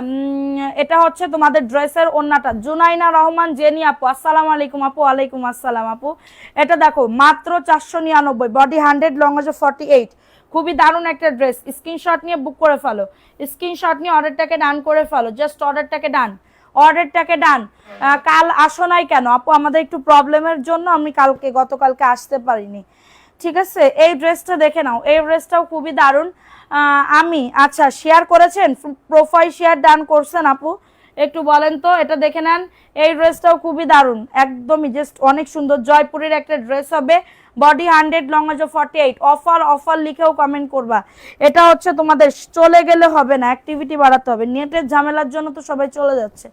এটা হচ্ছে তোমাদের ড্রেসের ওড়নাটা। জুনাইনা রহমান জেনি আপু, আসসালামু আলাইকুম আপু। ওয়ালাইকুম আসসালাম আপু। এটা দেখো মাত্র 499, বডি 100, লং আছে 48। খুবই দারুণ একটা ড্রেস। স্ক্রিনশট নিয়ে বুক করে ফেলো, স্ক্রিনশট নিয়ে অর্ডারটাকে ডান করে ফেলো, জাস্ট অর্ডারটাকে ডান, অর্ডারটাকে ডান। কাল আসো নাই কেন আপু? আমাদের একটু প্রবলেমের জন্য আমি গতকালকে আসতে পারিনি, ঠিক আছে? এই ড্রেসটা দেখে নাও, এই ড্রেসটাও খুবই দারুণ। আমি আচ্ছা শেয়ার করেছেন, প্রোফাইল শেয়ার ডান করছেন আপু, একটু বলেন তো, এটা দেখে নেন। এই ড্রেসটাও খুবই দারুণ, একদমই জাস্ট অনেক সুন্দর। জয়পুরের একটা ড্রেস হবে, বডি 100, লং আছে 48। অফার অফার লিখেও কমেন্ট করবা। এটা হচ্ছে তোমাদের, চলে গেলে হবে না, অ্যাক্টিভিটি বাড়াতে হবে, নেটের ঝামেলার জন্য তো সবাই চলে যাচ্ছে।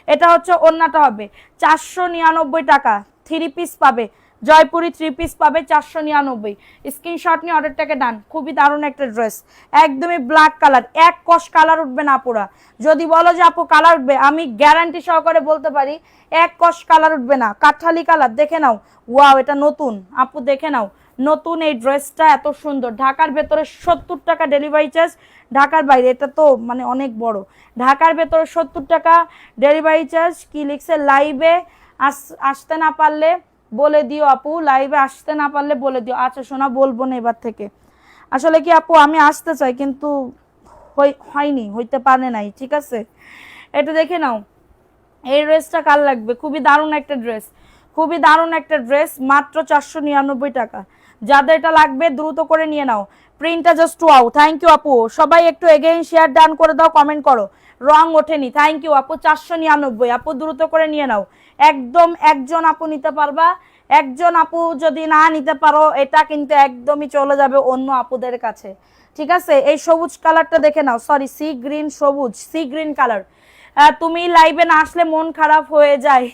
এটা হচ্ছে ওড়নাটা হবে 499 টাকা, 3 পিস পাবে, জয়পুরি 3 পিস পাবে 499। স্ক্রিনশট নিয়ে অর্ডারটাকে ডান। খুবই দারুণ একটা ড্রেস, একদমই ব্ল্যাক কালার, এক কষ কালার উঠবে না আপুরা। যদি বলো যে আপু কালার উঠবে, আমি গ্যারান্টি সহকারে বলতে পারি এক কষ কালার উঠবে না। কাঠালি কালার, দেখে নাও, ওয়াও এটা নতুন আপু, দেখে নাও নতুন এই ড্রেসটা, এত সুন্দর। ঢাকার ভেতরে 70 টাকা ডেলিভারি চার্জ, ঢাকার বাইরে এটা তো মানে অনেক বড়। ঢাকার ভেতরে 70 টাকা ডেলিভারি চার্জ। কি লিখছে, লাইভে আসতে না পারলে বলে দিও আপু, লাইভে আসতে না পারলে বলে দিও। আচ্ছা সোনা, বলবো না এবার থেকে। আসলে কি আপু, আমি আসতে চাই কিন্তু হয়নি, হইতে পারে নাই, ঠিক আছে? এটা দেখে নাও, এই ড্রেসটা কার লাগবে? খুবই দারুণ একটা ড্রেস, খুবই দারুণ একটা ড্রেস, মাত্র 499 টাকা। যাদের এটা লাগবে দ্রুত করে নিয়ে নাও। প্রিন্টটা জাস্ট ওয়াও, থ্যাংক ইউ আপু। সবাই একটু এগেইন শেয়ার ডান করে দাও, কমেন্ট করো, রং ওঠেনি, থ্যাংক ইউ আপু। 499 আপু, দ্রুত করে নিয়ে নাও। একদম একজন আপু নিতে পারবা, একজন আপু যদি না নিতে পারো, এটা কিন্তু একদমই চলে যাবে অন্য আপুদের কাছে, ঠিক আছে? এই সবুজ কালারটা দেখে নাও, সরি সি গ্রিন, সবুজ সি গ্রিন কালার। তুমি লাইভে না আসলে মন খারাপ হয়ে যায়।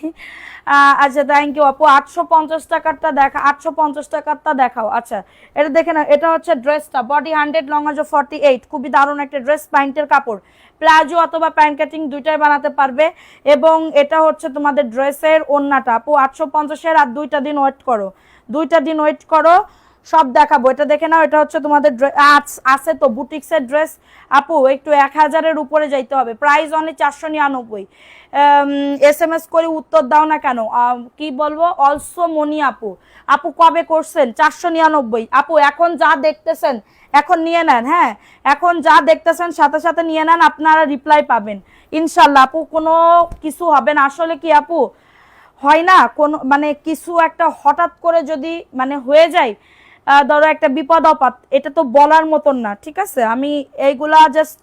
আচ্ছা থ্যাংক ইউ আপু। 850 টাকারটা দেখা, 850 টাকারটা দেখাও। আচ্ছা এটা দেখে না, এটা হচ্ছে ড্রেসটা, বডি 100, লং আছে 48। খুবই দারুণ একটা ড্রেস, প্যান্টের কাপড়, প্লাজো অথবা প্যান্ট কাটিং দুইটাই বানাতে পারবে। এবং এটা হচ্ছে তোমাদের ড্রেসের ওড়নাটা আপু 850-এর। আর 2টা দিন ওয়েট করো, 2টা দিন ওয়েট করো, সব দেখাবো। এটা দেখে নাও, এটা হচ্ছে তোমাদের আছে তো বুটিক্সের ড্রেস আপু, একটু 1000-এর উপরে যাইতে হবে। Price only 499। SMS করে উত্তর দাও না কেন, কি বলবো? অলসো মনি আপু, আপু কবে করছেন? 499 আপু। এখন যা দেখতেছেন এখন নিয়ে নেন, হ্যাঁ এখন যা দেখতেছেন সাথে সাথে নিয়ে নেন, আপনারা রিপ্লাই পাবেন ইনশাল্লাহ আপু, কোনো কিছু হবে না। আসলে কি আপু, হয় না কোনো মানে কিছু একটা হঠাৎ করে যদি মানে হয়ে যায়, ধরো একটা বিপদ আপদ, এটা তো বলার মতন না, ঠিক আছে? আমি এইগুলা জাস্ট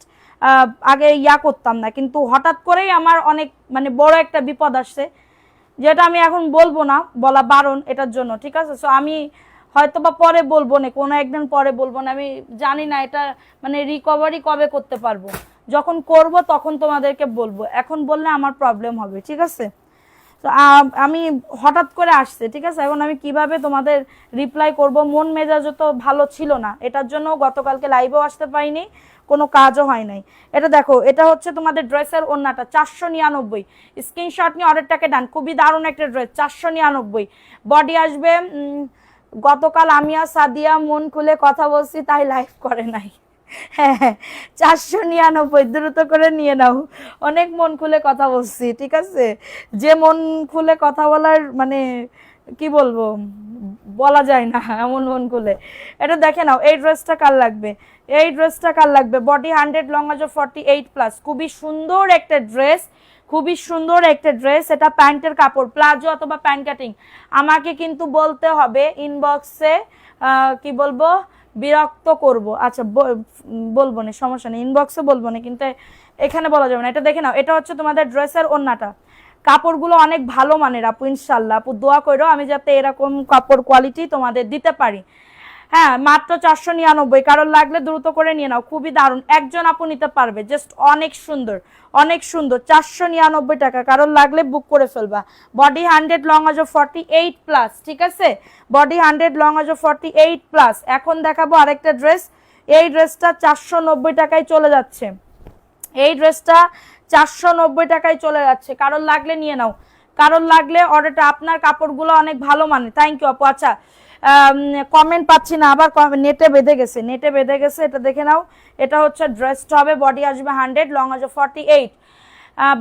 আগে করতাম না, কিন্তু হঠাৎ করেই আমার অনেক মানে বড় একটা বিপদ আসছে, যেটা আমি এখন বলবো না, বলা বারণ এটার জন্য, ঠিক আছে? সো আমি হয়তো বা পরে বলবো না, কোনো একদিন পরে বলবো না, আমি জানি না এটা মানে রিকভারি কবে করতে পারবো। যখন করব তখন তোমাদেরকে বলবো, এখন বললে আমার প্রবলেম হবে, ঠিক আছে? তো আমি হঠাৎ করে আসছে, ঠিক আছে? এখন আমি কিভাবে তোমাদের রিপ্লাই করব, মন মেজাজও তো ভালো ছিল না, এটার জন্য গতকালকে লাইভেও আসতে পারিনি, কোনো কাজও হয় নাই। এটা দেখো, এটা হচ্ছে তোমাদের ড্রেসের ওড়নাটা 499, স্ক্রিনশট নিয়ে অর্ডারটাকে ডান। খুবই দারুণ একটা ড্রেস, 499। বডি আসবে, গতকাল আমি আর সাদিয়া মন খুলে কথা বলছি তাই লাইভ করে নাই। হ্যাঁ, 499, দ্রুত করে নিয়ে নাও। অনেক মন খুলে কথা বলছি, ঠিক আছে? যে মন খুলে কথা বলার মানে কি বলবো, বলা যায় না এমন মন খুলে। এটা দেখে নাও, এই ড্রেসটা কার লাগবে, এই ড্রেসটা কার লাগবে? বডি 100, লং আছে 48+, খুবই সুন্দর একটা ড্রেস, খুবই সুন্দর একটা ড্রেস। এটা প্যান্টের কাপড়, প্লাজো অথবা প্যান্ট কাটিং। আমাকে কিন্তু বলতে হবে ইনবক্সে, কি বলবো, বিরক্ত করব। আচ্ছা বলবো না, সমস্যা নেই, ইনবক্সে বলবো না, কিন্তু এখানে বলা যাবে না। এটা দেখে নাও, এটা হচ্ছে তোমাদের ড্রেসের ওড়নাটা। কাপড়গুলো অনেক ভালো মানের আপু, ইনশাল্লাহ আপু দোয়া করো আমি যাতে এরকম কাপড় কোয়ালিটি তোমাদের দিতে পারি। হ্যাঁ, মাত্র 499, কারোর লাগলে দ্রুত করে নিয়ে নাও। খুবই দারুণ, একজন আপু নিতে পারবে, জাস্ট অনেক সুন্দর, অনেক সুন্দর। 499 টাকা, কারোর লাগলে বুক করে ফেলবা। বডি 100, লং আছে 48+, ঠিক আছে? বডি 100, লং আছে 48+। এখন দেখাবো আরেকটা ড্রেস। এই ড্রেসটা 490 টাকায় চলে যাচ্ছে, এই ড্রেসটা 490 টাকায় চলে যাচ্ছে। কারোর লাগলে নিয়ে নাও, কারোর লাগলে অর্ডারটা। আপনার কাপড়গুলো অনেক ভালো মানে, থ্যাংক ইউ আপু। আচ্ছা, কমেন্ট পাচ্ছি না, আবার নেটে বেঁধে গেছে, নেটে বেঁধে গেছে। এটা দেখে নাও, এটা হচ্ছে ড্রেসটা হবে, বডি আসবে 100, লং আছে 48।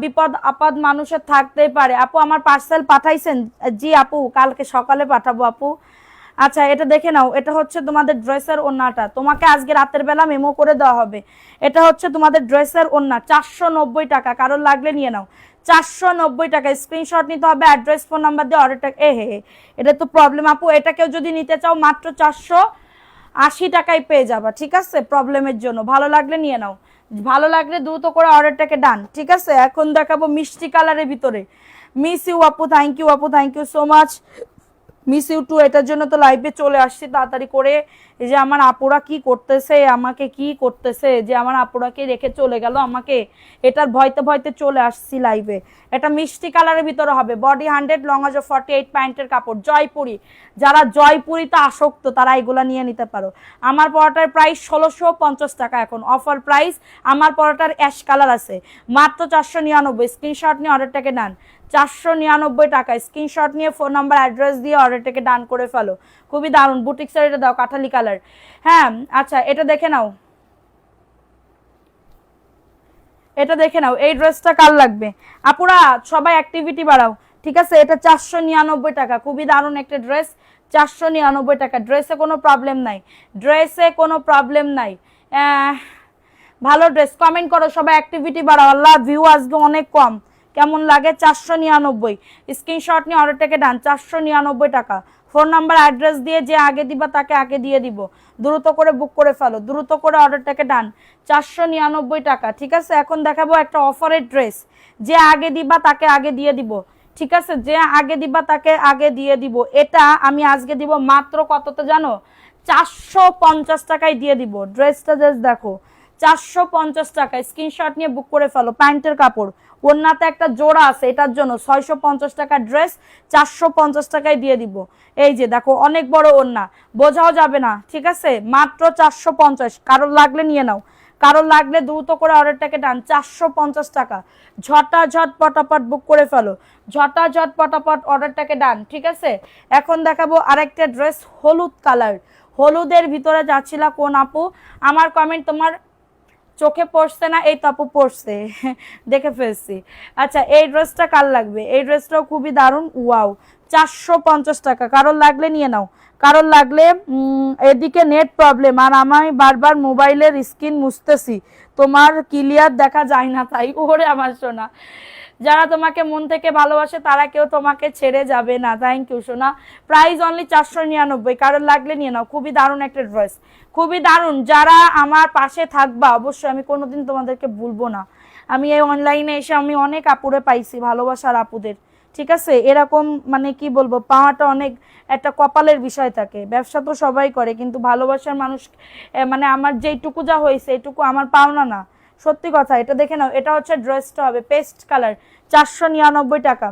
বিপদ আপদ মানুষের থাকতেই পারে। আপু আমার পার্সেল পাঠাইছেন? জি আপু, কালকে সকালে পাঠাবো আপু। আচ্ছা, এটা দেখে নাও, এটা হচ্ছে তোমাদের ড্রেসের ওড়নাটা, তোমাকে আজকে রাতের বেলা মেমো করে দেওয়া হবে। এটা হচ্ছে তোমাদের ড্রেসের ওড়না, 490 টাকা, কারোর লাগলে নিয়ে নাও। 490 টাকা, স্ক্রিনশট নিতে হবে, অ্যাড্রেস ফোন নাম্বার দিয়ে অর্ডারটা। এটা তো প্রবলেম আপু, এটা কেউ যদি নিতে চাও মাত্র 480 টাকায় পেয়ে যাবা, ঠিক আছে? প্রবলেমের জন্য ভালো লাগলে নিয়ে নাও, ভালো লাগলে দ্রুত করে অর্ডারটাকে ডান, ঠিক আছে? এখন দেখাবো মিষ্টি কালারের ভিতরে। মিস ইউ আপু, থ্যাংক ইউ আপু, thank you so much. Miss you too, এটার জন্য তো লাইভে চলে আসছি তাড়াতাড়ি করে। এই যে আমার আপুরা কি করতেছে, আমাকে কি করতেছে, যে আমার আপুরাকে রেখে চলে গেল আমাকে, এটার ভয়তে ভয়তে চলে আসছি লাইভে। এটা মিষ্টি কালারের ভিতরে হবে, বডি 100, লং আছে 48, প্যান্টের কাপড় জয়পুরি। যারা জয়পুরিতে আসক্ত তারা এগুলা নিয়ে নিতে পারো। আমার পরোটার প্রাইস 1650 টাকা, এখন অফার প্রাইস। আমার পরোটার অ্যাশ কালার আছে, মাত্র 499। স্ক্রিনশট নিয়ে অর্ডারটাকে নেন, 499 টাকা। স্ক্রিনশট নিয়ে ফোন নাম্বার অ্যাড্রেস দিয়ে অর্ডারটাকে ডান করে ফেলো। খুবই দারুণ বুটিক্সের, এটা দাও কাঠালি কালার। হ্যাঁ, আচ্ছা এটা দেখে নাও, এটা দেখে নাও, এই ড্রেসটা কার লাগবে? আপুরা সবাই অ্যাক্টিভিটি বাড়াও, ঠিক আছে? এটা 499 টাকা, খুবই দারুণ একটা ড্রেস, 499 টাকা। ড্রেসে কোনো প্রবলেম নাই, ড্রেসে কোনো প্রবলেম নাই। ভালো ড্রেস, কমেন্ট করো সবাই, অ্যাক্টিভিটি বাড়াও। আল্লাহ, ভিউ আসবে অনেক কম, কেমন লাগে? 499। স্ক্রিনশট নিয়ে অর্ডারটাকে ডান, 499 টাকা। ফোন নাম্বার অ্যাড্রেস দিয়ে যে আগে দিবা তাকে আগে দিয়ে দিব। দ্রুত করে বুক করে ফেলো, দ্রুত করে অর্ডারটাকে ডান, 499 টাকা, ঠিক আছে? এখন দেখাবো একটা অফারের ড্রেস, যে আগে দিবা তাকে আগে দিয়ে দিব, ঠিক আছে? যে আগে দিবা তাকে আগে দিয়ে দিব। এটা আমি আজকে দিব মাত্র কততে জানো? 450 টাকায় দিয়ে দিব। ড্রেসটা জাস্ট দেখো, 450 টাকা। স্ক্রিনশট নিয়ে বুক করে ফেলো। প্যান্টের কাপড়, ওড়নাতে একটা জোড়া আছে, এটার জন্য 650 টাকা ড্রেস, 450 টাকায় দিয়ে দিব। এই যে দেখো, অনেক বড় ওড়না, বোঝাও যাবে না, ঠিক আছে? মাত্র 450। কারোর লাগলে নিয়ে নাও, কারোর লাগলে দ্রুত করে অর্ডারটাকে ডান, 450 টাকা। ঝটাঝট পটাপট বুক করে ফেলো, ঝটাঝট পটাপট অর্ডারটাকে ডান, ঠিক আছে? এখন দেখাবো আরেকটা ড্রেস, হলুদ কালার। হলুদের ভিতরে যাচ্ছিলা কোন আপু? আমার কমেন্ট তোমার চোখে পড়ছে না? এই তো আপু পড়ছে, দেখে ফেলছি। আচ্ছা, এই ড্রেসটা কার লাগবে? এই ড্রেসটাও খুবই দারুণ, ওয়াও, 450 টাকা। কারোর লাগলে নিয়ে নাও, কারোর লাগলে। এদিকে নেট প্রবলেম, আর আমি বারবার মোবাইলের স্ক্রিন মুছতেছি, তোমার ক্লিয়ার দেখা যায় না তাই। ওরে আমার সোনা, যারা তোমাকে মন থেকে ভালোবাসে তারা কেউ তোমাকে ছেড়ে যাবে না। থ্যাংক ইউ সোনা। প্রাইস অনলি 499, কারোর লাগলে নিয়ে নাও। খুবই দারুণ একটা ড্রেস, খুবই দারুণ। যারা আমার পাশে থাকবা অবশ্যই, আমি কোনোদিন তোমাদেরকে ভুলবো না। আমি এই অনলাইনে এসে আমি অনেক আপুরে পাইছি, ভালোবাসার আপুদের, ঠিক আছে? এরকম মানে কি বলবো, পাওয়াটা অনেক একটা কপালের বিষয় থাকে। ব্যবসা তো সবাই করে, কিন্তু ভালোবাসার মানুষ মানে আমার যেইটুকু যা হয়েছে এইটুকু আমার পাওনা না, সত্যি কথা। এটা দেখে নাও, এটা হচ্ছে ড্রেসটা হবে পেস্ট কালার, 499 টাকা,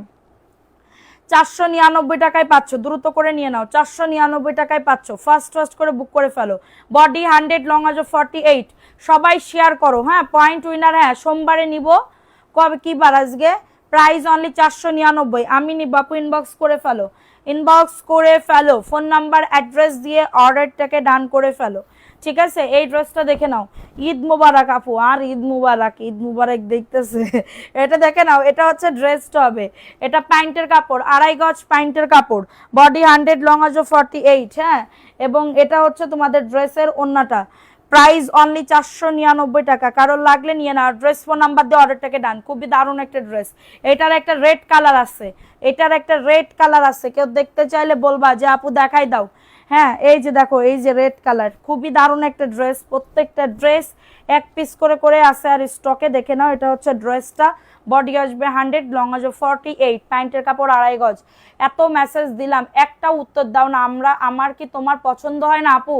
499 টাকায় পাচ্ছ, দ্রুত করে নিয়ে নাও, 499 টাকায় পাচ্ছ, ফার্স্ট করে বুক করে ফেলো। বডি 100, লং আজ 48। সবাই শেয়ার করো, হ্যাঁ পয়েন্ট উইনার, হ্যাঁ সোমবারে নিব। কবে কি বার আজকে? প্রাইস অনলি 499, আমি নিব আপু, ইনবক্স করে ফেলো, ইনবক্স করে ফেলো, ফোন নাম্বার অ্যাড্রেস দিয়ে অর্ডারটাকে ডান করে ফেলো, ঠিক আছে? এই ড্রেসটা দেখে নাও, ঈদ মুবারক আপু, আর ঈদ মুবারক, ঈদ মুবারক দেখতেছে। এটা দেখে নাও, এটা হচ্ছে ড্রেসটা হবে, এটা প্যান্টের কাপড়, 2.5 গজ প্যান্টের কাপড়, বডি 100, লং আজ 48, হ্যাঁ। এবং এটা হচ্ছে তোমাদের ড্রেসের ওন্নাটা, প্রাইস অনলি 499 টাকা। কারোর লাগলে নিয়ে নাও, ড্রেস ফোন নাম্বার দিয়ে অর্ডারটাকে ডান। খুবই দারুণ একটা ড্রেস, এটার একটা রেড কালার আছে, এটার একটা রেড কালার আছে, কেউ দেখতে চাইলে বলবা যে আপু দেখাই দাও, হ্যাঁ এই যে দেখো, এই যে রেড কালার, খুবই দারুণ একটা ড্রেস। প্রত্যেকটা ড্রেস এক পিস করে আছে আর স্টকে, দেখে নাও। এটা হচ্ছে ড্রেসটা, বডি আসবে 100, লং আসবে 48, প্যান্টের কাপড় 2.5 গজ। এত মেসেজ দিলাম, একটা উত্তর দাও না। আমার কি তোমার পছন্দ হয় না আপু?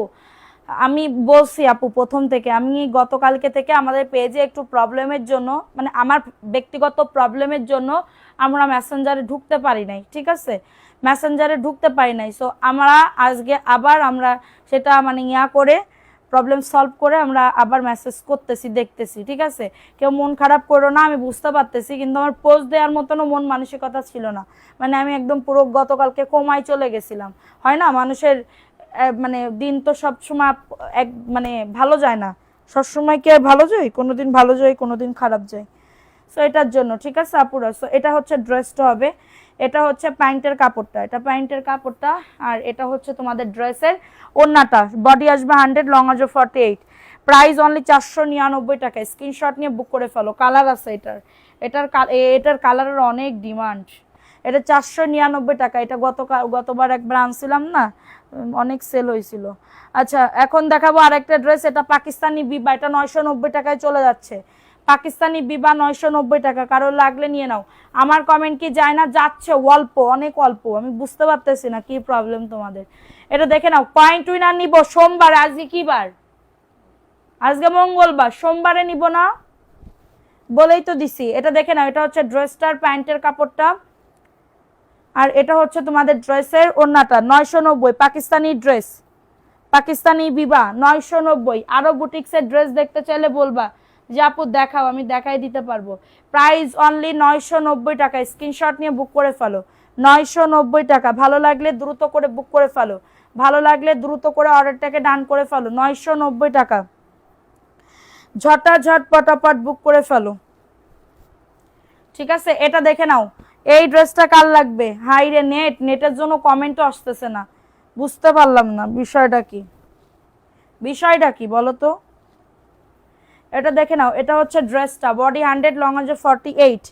আমি বলছি আপু প্রথম থেকে, আমি গতকালকে থেকে আমাদের পেজে একটু প্রবলেমের জন্য, মানে আমার ব্যক্তিগত প্রবলেমের জন্য আমরা মেসেঞ্জারে ঢুকতে পারি নাই, ঠিক আছে? মেসেঞ্জারে ঢুকতে পারি নাই। সো আমরা আজকে আবার আমরা সেটা মানে করে প্রবলেম সলভ করে আমরা আবার মেসেজ করতেছি, দেখতেছি, ঠিক আছে? কেউ মন খারাপ করো না, আমি বুঝতে পারতেছি, কিন্তু আমার পোস্ট দেওয়ার মতনও মন মানসিকতা ছিল না। মানে আমি একদম পুরো গতকালকে কোমায় চলে গেছিলাম। হয় না, মানুষের মানে দিন তো সবসময় এক মানে ভালো যায় না, সবসময় কি আর ভালো যায়? কোনোদিন ভালো যায়, কোনোদিন খারাপ যায়। সো এটার জন্য, ঠিক আছে আপুরা? সো এটা হচ্ছে ড্রেসটা হবে, এটা হচ্ছে প্যান্টের কাপড়টা, এটা প্যান্টের কাপড়টা, আর এটা হচ্ছে তোমাদের ড্রেসের ওন্নাটা। বডি আসবে 100, লং আসবে 48, প্রাইস অনলি 499 টাকা। স্ক্রিনশট নিয়ে বুক করে ফেলো। কালার আছে এটার কালারের অনেক ডিমান্ড। এটা 499 টাকা। এটা গতবার একবার আনছিলাম না, অনেক সেল হয়েছিল। আচ্ছা, এখন দেখাবো আরেকটা ড্রেস, এটা পাকিস্তানি বিবা, এটা 990 টাকায় চলে যাচ্ছে। পাকিস্তানি বিবা 990 টাকা, কারোর লাগলে নিয়ে নাও। আমার কমেন্ট কি যায় না? যাচ্ছে, অল্প, অনেক অল্প। আমি বুঝতে পারতেছি না কি প্রবলেম তোমাদের। এটা দেখে নাও, পয়েন্ট উইনার নিব সোমবার। আজকে কি বার? আজকে মঙ্গলবার, সোমবারে নিব না বলেই তো দিছি। এটা দেখে নাও, এটা হচ্ছে ড্রেসটার প্যান্টের কাপড়টা, আর এটা হচ্ছে তোমাদের ড্রেসের ওন্নাটা। 990, পাকিস্তানি ড্রেস, পাকিস্তানি বিবা 990। আরো বুটিক্সের ড্রেস দেখতে চাইলে বলবা যে আপু দেখাও, আমি দেখাই দিতে পারবো। প্রাইস অনলি 990 টাকা। স্ক্রিনশট নিয়ে বুক করে ফেলো, 990 টাকা। ভালো লাগলে দ্রুত করে বুক করে ফেলো, ভালো লাগলে দ্রুত করে অর্ডারটাকে ডান করে ফেলো। 990 টাকা, ঝটাঝট পটাপট বুক করে ফেলো, ঠিক আছে? এটা দেখে নাও, এই ড্রেসটা কার লাগবে? হাই রে নেটের জন্য কমেন্টও আসতেছে না, বুঝতে পারলাম না বিষয়টা কি, বিষয়টা কি বলো তো? এটা দেখে নাও, এটা হচ্ছে ড্রেসটা, বডি 100, লং আছে 48,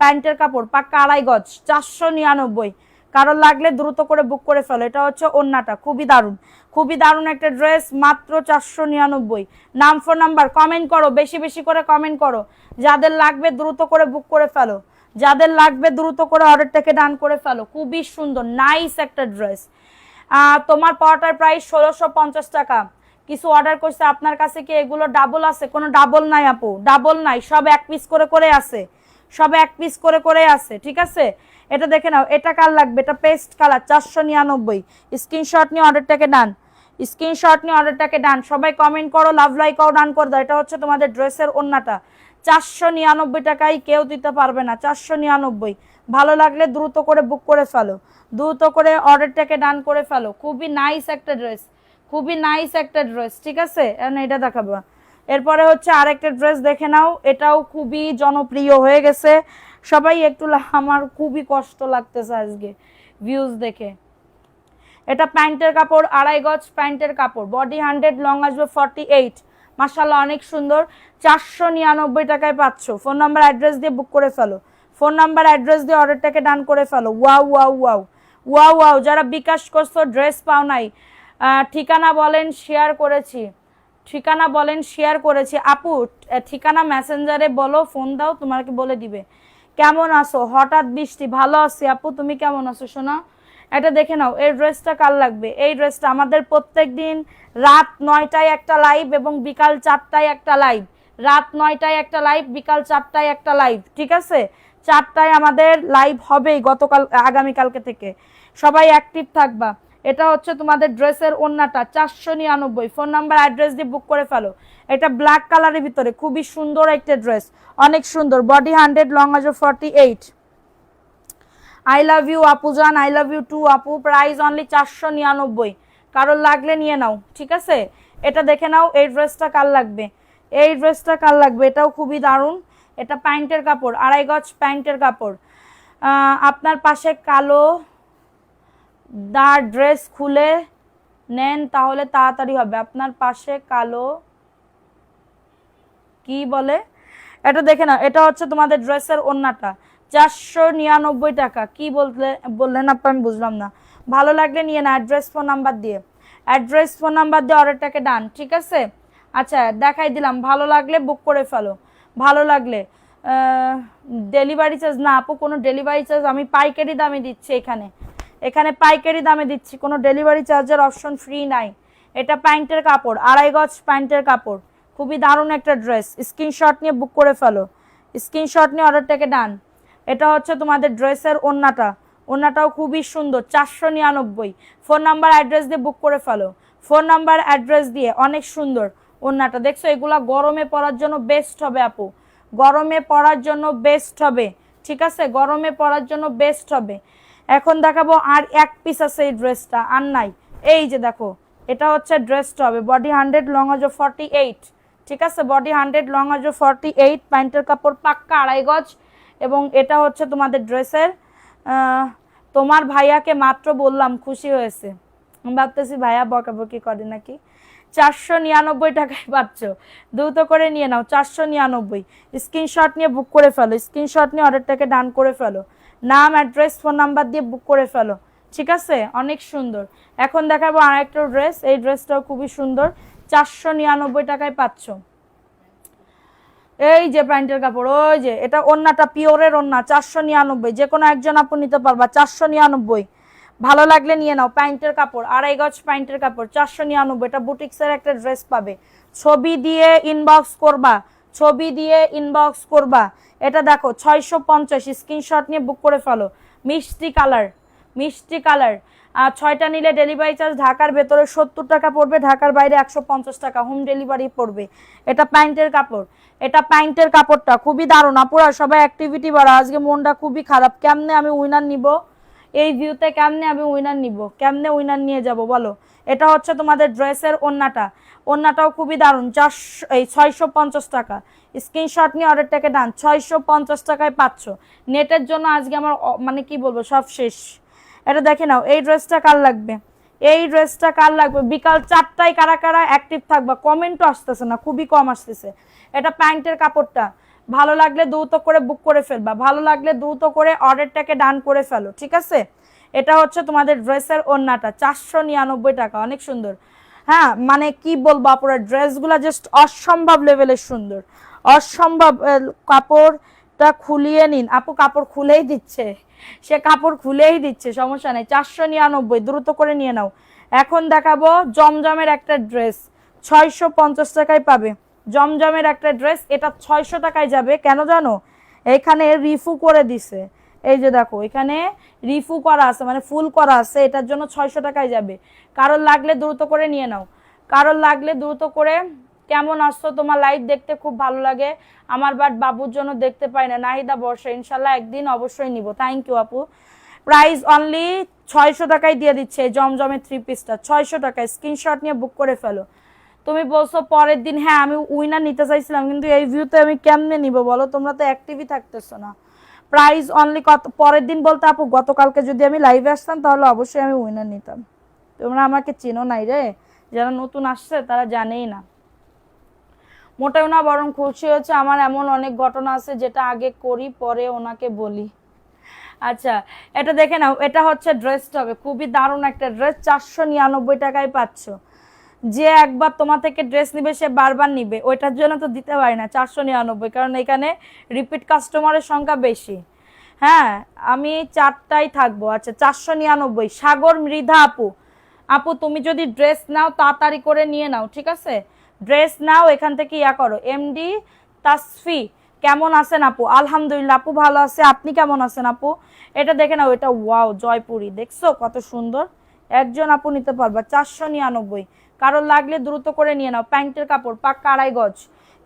প্যান্টের কাপড় পাক্কা 2.5 গজ, 499। কারোর লাগলে দ্রুত করে বুক করে ফেলো। এটা হচ্ছে ওন্নাটা, খুবই দারুণ, খুবই দারুণ একটা ড্রেস, মাত্র 499। নাম ফোন নাম্বার কমেন্ট করো, বেশি বেশি করে কমেন্ট করো। যাদের লাগবে দ্রুত করে বুক করে ফেলো, যাদের লাগবে দ্রুত করে অর্ডারটাকে ডান করে ফেলো। খুবই সুন্দর নাইস একটা ড্রেস। তোমার পাওয়াটার প্রাইস 1650 টাকা। কিছু অর্ডার করছে, আপনার কাছে কি এগুলো ডাবল আছে? কোনো ডাবল নাই আপু, ডাবল নাই, সব এক পিস করে আছে, সব এক পিস করে আছে, ঠিক আছে? এটা দেখে নাও, এটা কার লাগবে? এটা পেস্ট কালার, 499। স্ক্রিনশট নিয়ে অর্ডারটাকে ডান, স্ক্রিনশট নিয়ে অর্ডারটাকে ডান। সবাই কমেন্ট করো, লাভ লাইকও ডান করে দাও। এটা হচ্ছে তোমাদের ড্রেসের ওন্নাটা, 499 টাকায় কেউ দিতে পারবে না, 499। ভালো লাগলে দ্রুত করে বুক করে ফেলো, দ্রুত করে অর্ডারটাকে ডান করে ফেলো। খুবই নাইস একটা ড্রেস, খুবই নাইস একটা ড্রেস, ঠিক আছে? এটা দেখাবো। এরপরে হচ্ছে আরেকটা ড্রেস দেখে নাও, এটাও খুবই জনপ্রিয় হয়ে গেছে। সবাই একটু আমার খুবই কষ্ট লাগতেছে আজকে ভিউজ দেখে। এটা প্যান্টের কাপড়, 2.5 গজ প্যান্টের কাপড়, বডি 100, লং আসবে 48। মাশাআল্লাহ অনেক সুন্দর। 499 টাকায় পাচ্ছ। ফোন নাম্বার অ্যাড্রেস দিয়ে বুক করে ফেলো, ফোন নাম্বার অ্যাড্রেস দিয়ে অর্ডারটাকে ডান করে ফেলো। Wow wow wow wow wow. যারা বিকাশ করছো ড্রেস পাও নাই, ঠিকানা বলেন, শেয়ার করেছি, ঠিকানা বলেন, শেয়ার করেছি। আপু ঠিকানা মেসেঞ্জারে বলো, ফোন দাও, তোমাকে বলে দিবে। কেমন আছো? হঠাৎ বৃষ্টি, ভালো আছি আপু, তুমি কেমন আছো সোনা? এটা দেখে নাও, এই ড্রেসটা কার লাগবে? এই ড্রেসটা আমাদের প্রত্যেক দিন রাত 9টায় একটা লাইভ এবং বিকাল 4টায় একটা লাইভ, রাত 9টায় একটা লাইভ, বিকাল 4টায় একটা লাইভ, ঠিক আছে? 4টায় আমাদের লাইভ হবেই আগামীকালকে থেকে, সবাই অ্যাক্টিভ থাকবা। এটা হচ্ছে তোমাদের ড্রেসের ওন্নাটা 499। ফোন নাম্বার অ্যাড্রেস দিয়ে বুক করে ফেলো। এটা ব্ল্যাক কালারের ভিতরে খুবই সুন্দর একটা ড্রেস, অনেক সুন্দর। বডি 100, লং আজ 48। আই লাভ ইউ আপু জান, আই লাভ ইউ টু আপু। Price only 499। কারোর লাগলে নিয়ে নাও, ঠিক আছে? এটা দেখে নাও, এই ড্রেসটা কার লাগবে, এই ড্রেসটা কার লাগবে, এটাও খুবই দারুণ। এটা প্যান্টের কাপড়, 2.5 গজ প্যান্টের কাপড়। আপনার পাশে কালো দা ড্রেস খুলে নেন তাহলে তাড়াতাড়ি হবে। আপনার পাশে কালো কি বলে, এটা দেখে না, এটা হচ্ছে তোমাদের ড্রেসের ওন্নাটা 499 টাকা। কি বললেন আপু, আমি বুঝলাম না। ভালো লাগলে নিয়ে না, অ্যাড্রেস ফোন নাম্বার দিয়ে, অ্যাড্রেস ফোন নাম্বার দিয়ে অর্ডারটাকে ডান, ঠিক আছে? আচ্ছা দেখাই দিলাম, ভালো লাগলে বুক করে ফেলো। ভালো লাগলে ডেলিভারি চার্জ না আপু, কোনো ডেলিভারি চার্জ আমি পাইকারি দামে দিচ্ছি, এখানে পাইকারি দামে দিচ্ছি, কোনো ডেলিভারি চার্জের অপশন ফ্রি নাই। এটা প্যান্টের কাপড়, 2.5 গজ প্যান্টের কাপড়, খুবই দারুণ একটা ড্রেস। স্ক্রিনশট নিয়ে বুক করে ফেলো, স্ক্রিনশট নিয়ে অর্ডারটাকে ডান। এটা হচ্ছে তোমাদের ড্রেসের ওন্নাটাও খুবই সুন্দর, 499। ফোন নাম্বার অ্যাড্রেস দিয়ে বুক করে ফেলো, ফোন নাম্বার অ্যাড্রেস দিয়ে। অনেক সুন্দর ওন্নাটা, দেখছো? এগুলা গরমে পরার জন্য বেস্ট হবে আপু, গরমে পরার জন্য বেস্ট হবে, ঠিক আছে? গরমে পরার জন্য বেস্ট হবে। এখন দেখাবো আর এক পিস আছে এই ড্রেসটা, আর নাই। এই যে দেখো, এটা হচ্ছে ড্রেসটা হবে বডি 100, লং আজ 48, ঠিক আছে? বডি 100, লং আজ 48, প্যান্টের কাপড় পাক্কা 2.5 গজ। এবং এটা হচ্ছে তোমাদের ড্রেসের। তোমার ভাইয়াকে মাত্র বললাম, খুশি হয়েছে। আমি ভাবতেছি ভাইয়া বকাবকি করে নাকি। 499 টাকায় পাচ্ছ, দ্রুত করে নিয়ে নাও। 499। স্ক্রিনশট নিয়ে বুক করে ফেলো, স্ক্রিনশট নিয়ে অর্ডারটাকে ডান করে ফেলো। নাম, অ্যাড্রেস, ফোন নাম্বার দিয়ে বুক করে ফেলো, ঠিক আছে? অনেক সুন্দর। এখন দেখাবো আরেকটা ড্রেস, এই ড্রেসটাও খুবই সুন্দর, 499 টাকায় পাচ্ছ। এই যে প্যান্টের কাপড়, ওই যে এটা ওন্নাটা পিওরের ওন্না, 499। যে কোনো একজন আপু নিতে পারবা, 499। ভালো লাগলে নিয়ে নাও। প্যান্টের কাপড়, 2.5 গজ প্যান্টের কাপড়, 499। এটা বুটিক্সের একটা ড্রেস পাবে, ছবি দিয়ে ইনবক্স করবা, ছবি দিয়ে ইনবক্স করবা। এটা দেখো 650, স্ক্রিনশট নিয়ে বুক করে ফেলো। মিষ্টি কালার, মিষ্টি কালার। 6টা নিলে ডেলিভারি চার্জ ঢাকার ভেতরে 70 টাকা পড়বে, ঢাকার বাইরে 150 টাকা হোম ডেলিভারি পড়বে। এটা প্যান্টের কাপড়, এটা প্যান্টের কাপড়টা খুবই দারুণ। আপুরা সবাই অ্যাক্টিভিটি বাড়া, আজকে মনটা খুবই খারাপ। কেমনে আমি উইনার নিব এই ভিউতে, কেমনে আমি উইনার নিব, কেমনে উইনার নিয়ে যাব বলো? এটা হচ্ছে তোমাদের ড্রেসের ওন্নাটাও খুবই দারুণ, 650 টাকা। স্ক্রিনশট নিয়ে অর্ডারটাকে ডান, 650 টাকায় পাচ্ছ। নেটের জন্য আজকে আমার মানে কি বলবো, সব শেষ। এটা দেখে নাও, এই ড্রেসটা কার লাগবে, এই ড্রেসটা কার লাগবে? বিকাল 4টায় কারা কারা অ্যাক্টিভ থাকবা? কমেন্টও আসতেছে না, খুবই কম আসতেছে। এটা প্যান্টের কাপড়টা, ভালো লাগলে দ্রুত করে বুক করে ফেলবা, ভালো লাগলে দ্রুত করে অর্ডারটাকে ডান করে ফেলো, ঠিক আছে? এটা হচ্ছে তোমাদের ড্রেসের ওন্নাটা, 499 টাকা, অনেক সুন্দর। হ্যাঁ মানে কি বলবো আপুরা, ড্রেসগুলা জাস্ট অসম্ভব লেভেলের সুন্দর, অসম্ভব। কাপড়টা খুলিয়ে নিন আপু, কাপড় খুলেই দিচ্ছে, সে কাপড় খুলেই দিচ্ছে, সমস্যা নেই। 499, দ্রুত করে নিয়ে নাও। এখন দেখাবো জমজমের একটা ড্রেস, 650 টাকায় পাবে। জমজমের একটা ড্রেস, এটা 600 টাকায় যাবে। কেন জানো? এখানে রিফু করে দিছে, এই যে দেখো এখানে রিফু করা আছে, মানে ফুল করা আছে, এটার জন্য 600 টাকায় যাবে। কারোর লাগলে দ্রুত করে নিয়ে নাও, কারোর লাগলে দ্রুত করে। কেমন আসছো? তোমার লাইভ দেখতে খুব ভালো লাগে আমার, বাট বাবুর জন্য দেখতে পাই না। নাহিদা বর্ষা, ইনশাল্লাহ একদিন অবশ্যই নিব। থ্যাংক ইউ আপু। প্রাইস অনলি 600 টাকায় দিয়ে দিচ্ছে জমজমের 3 পিসটা, 600 টাকায়। স্ক্রিনশট নিয়ে বুক করে ফেলো। তুমি বলছো পরের দিন, হ্যাঁ আমি উইনার নিতে চাইছিলাম, কিন্তু এই ভিউতে আমি কেমনে নিব বলো? তোমরা তো অ্যাক্টিভই থাকতেছো না। প্রাইস অনলি কত? পরের দিন বলতে আপু গতকালকে যদি আমি লাইভে আসতাম তাহলে অবশ্যই আমি উইনার নিতাম। তোমরা আমাকে চেনো নাই রে, যারা নতুন আসছে তারা জানেই না। মোটেও না, বরং খুশি হচ্ছে। আমার এমন অনেক ঘটনা আছে যেটা আগে করি পরে ওনাকে বলি। আচ্ছা এটা দেখে নাও, এটা হচ্ছে ড্রেসটা হবে খুবই দারুণ একটা ড্রেস, 499 টাকায় পাচ্ছ। যে একবার তোমার থেকে ড্রেস নিবে সে বারবার নিবে, ওইটার জন্য তো দিতে পারি না 499, কারণ এখানে রিপিট কাস্টমারের সংখ্যা বেশি। হ্যাঁ আমি 4টাই থাকবো। আচ্ছা 499। সাগর মৃধা আপু, আপু তুমি যদি ড্রেস নাও তাড়াতাড়ি করে নিয়ে নাও, ঠিক আছে? ড্রেস নাও, এখান থেকে ইয়া করো। এমডি তাসফি, কেমন আছেন আপু? আলহামদুলিল্লাহ আপু ভালো আছে, আপনি কেমন আছেন আপু? এটা দেখে নাও, এটা ওয়াও জয়পুরি, দেখছো কত সুন্দর। একজন আপু নিতে পারবা 499। কারোর লাগলে দ্রুত করে নিয়ে নাও। প্যান্টের কাপড় পাক্কা 2.5 গজ,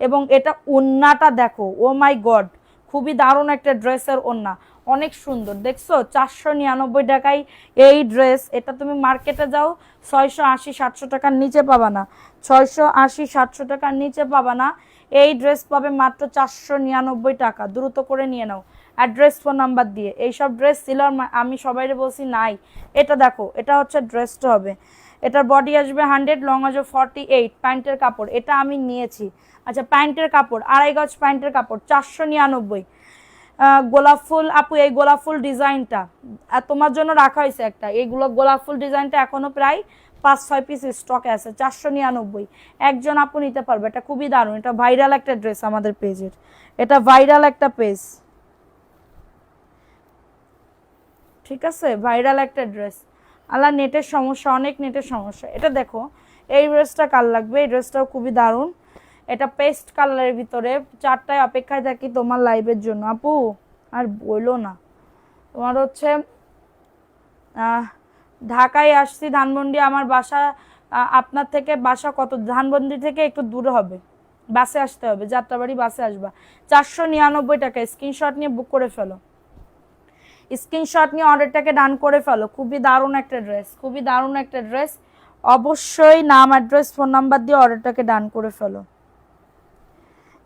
এবং এটা ওন্নাটা দেখো, ও মাই গড, খুবই দারুণ একটা ড্রেসের ওন্না, অনেক সুন্দর, দেখছো 499 টাকায় এই ড্রেস। এটা তুমি মার্কেটে যাও 680-700 টাকার নিচে পাবা না, 680-700 টাকার নিচে পাবা না। এই ড্রেস পাবে মাত্র 499 টাকা। দ্রুত করে নিয়ে নাও অ্যাড্রেস ফোন নাম্বার দিয়ে। এইসব ড্রেস ছিল আমি সবাইরে বলছি নাই। এটা দেখো, এটা হচ্ছে ড্রেসটা হবে, এটার বডি আসবে 100, লং আসবে 48। প্যান্টের কাপড় এটা আমি নিয়েছি। আচ্ছা প্যান্টের কাপড় 2.5 গজ প্যান্টের কাপড় 499। গোলাপ ফুল আপু, এই গোলাপ ফুল ডিজাইনটা তোমার জন্য রাখা হয়েছে একটা, এইগুলো গোলাপ ফুল ডিজাইনটা এখনো প্রায় 5-6 পিস স্টকে আছে, 499। একজন আপু নিতে পারবে, এটা খুবই দারুণ, এটা ভাইরাল একটা ড্রেস আমাদের পেজের, এটা ভাইরাল একটা পেজ, ঠিক আছে, ভাইরাল একটা ড্রেস। আল্লাহ নেটের সমস্যা, অনেক নেটের সমস্যা। এটা দেখো, এই ড্রেসটা কার লাগবে, এই ড্রেসটাও খুবই দারুণ, এটা পেস্ট কালারের ভিতরে। 4টায় অপেক্ষায় থাকি তোমার লাইভের জন্য আপু, আর বইলো না। তোমার হচ্ছে ঢাকায় আসছি, ধানমন্ডি আমার বাসা। আপনার থেকে বাসা কত? ধানমন্ডি থেকে একটু দূরে হবে, বাসে আসতে হবে, যাত্রাবাড়ি বাসে আসবা। 499 টাকা। স্ক্রিনশট নিয়ে বুক করে ফেলো, স্ক্রিনশট নিয়ে অর্ডারটাকে ডান করে ফেলো। খুবই দারুণ একটা ড্রেস, খুবই দারুণ একটা ড্রেস। অবশ্যই নাম, অ্যাড্রেস, ফোন নাম্বার দিয়ে অর্ডারটাকে ডান করে ফেলো।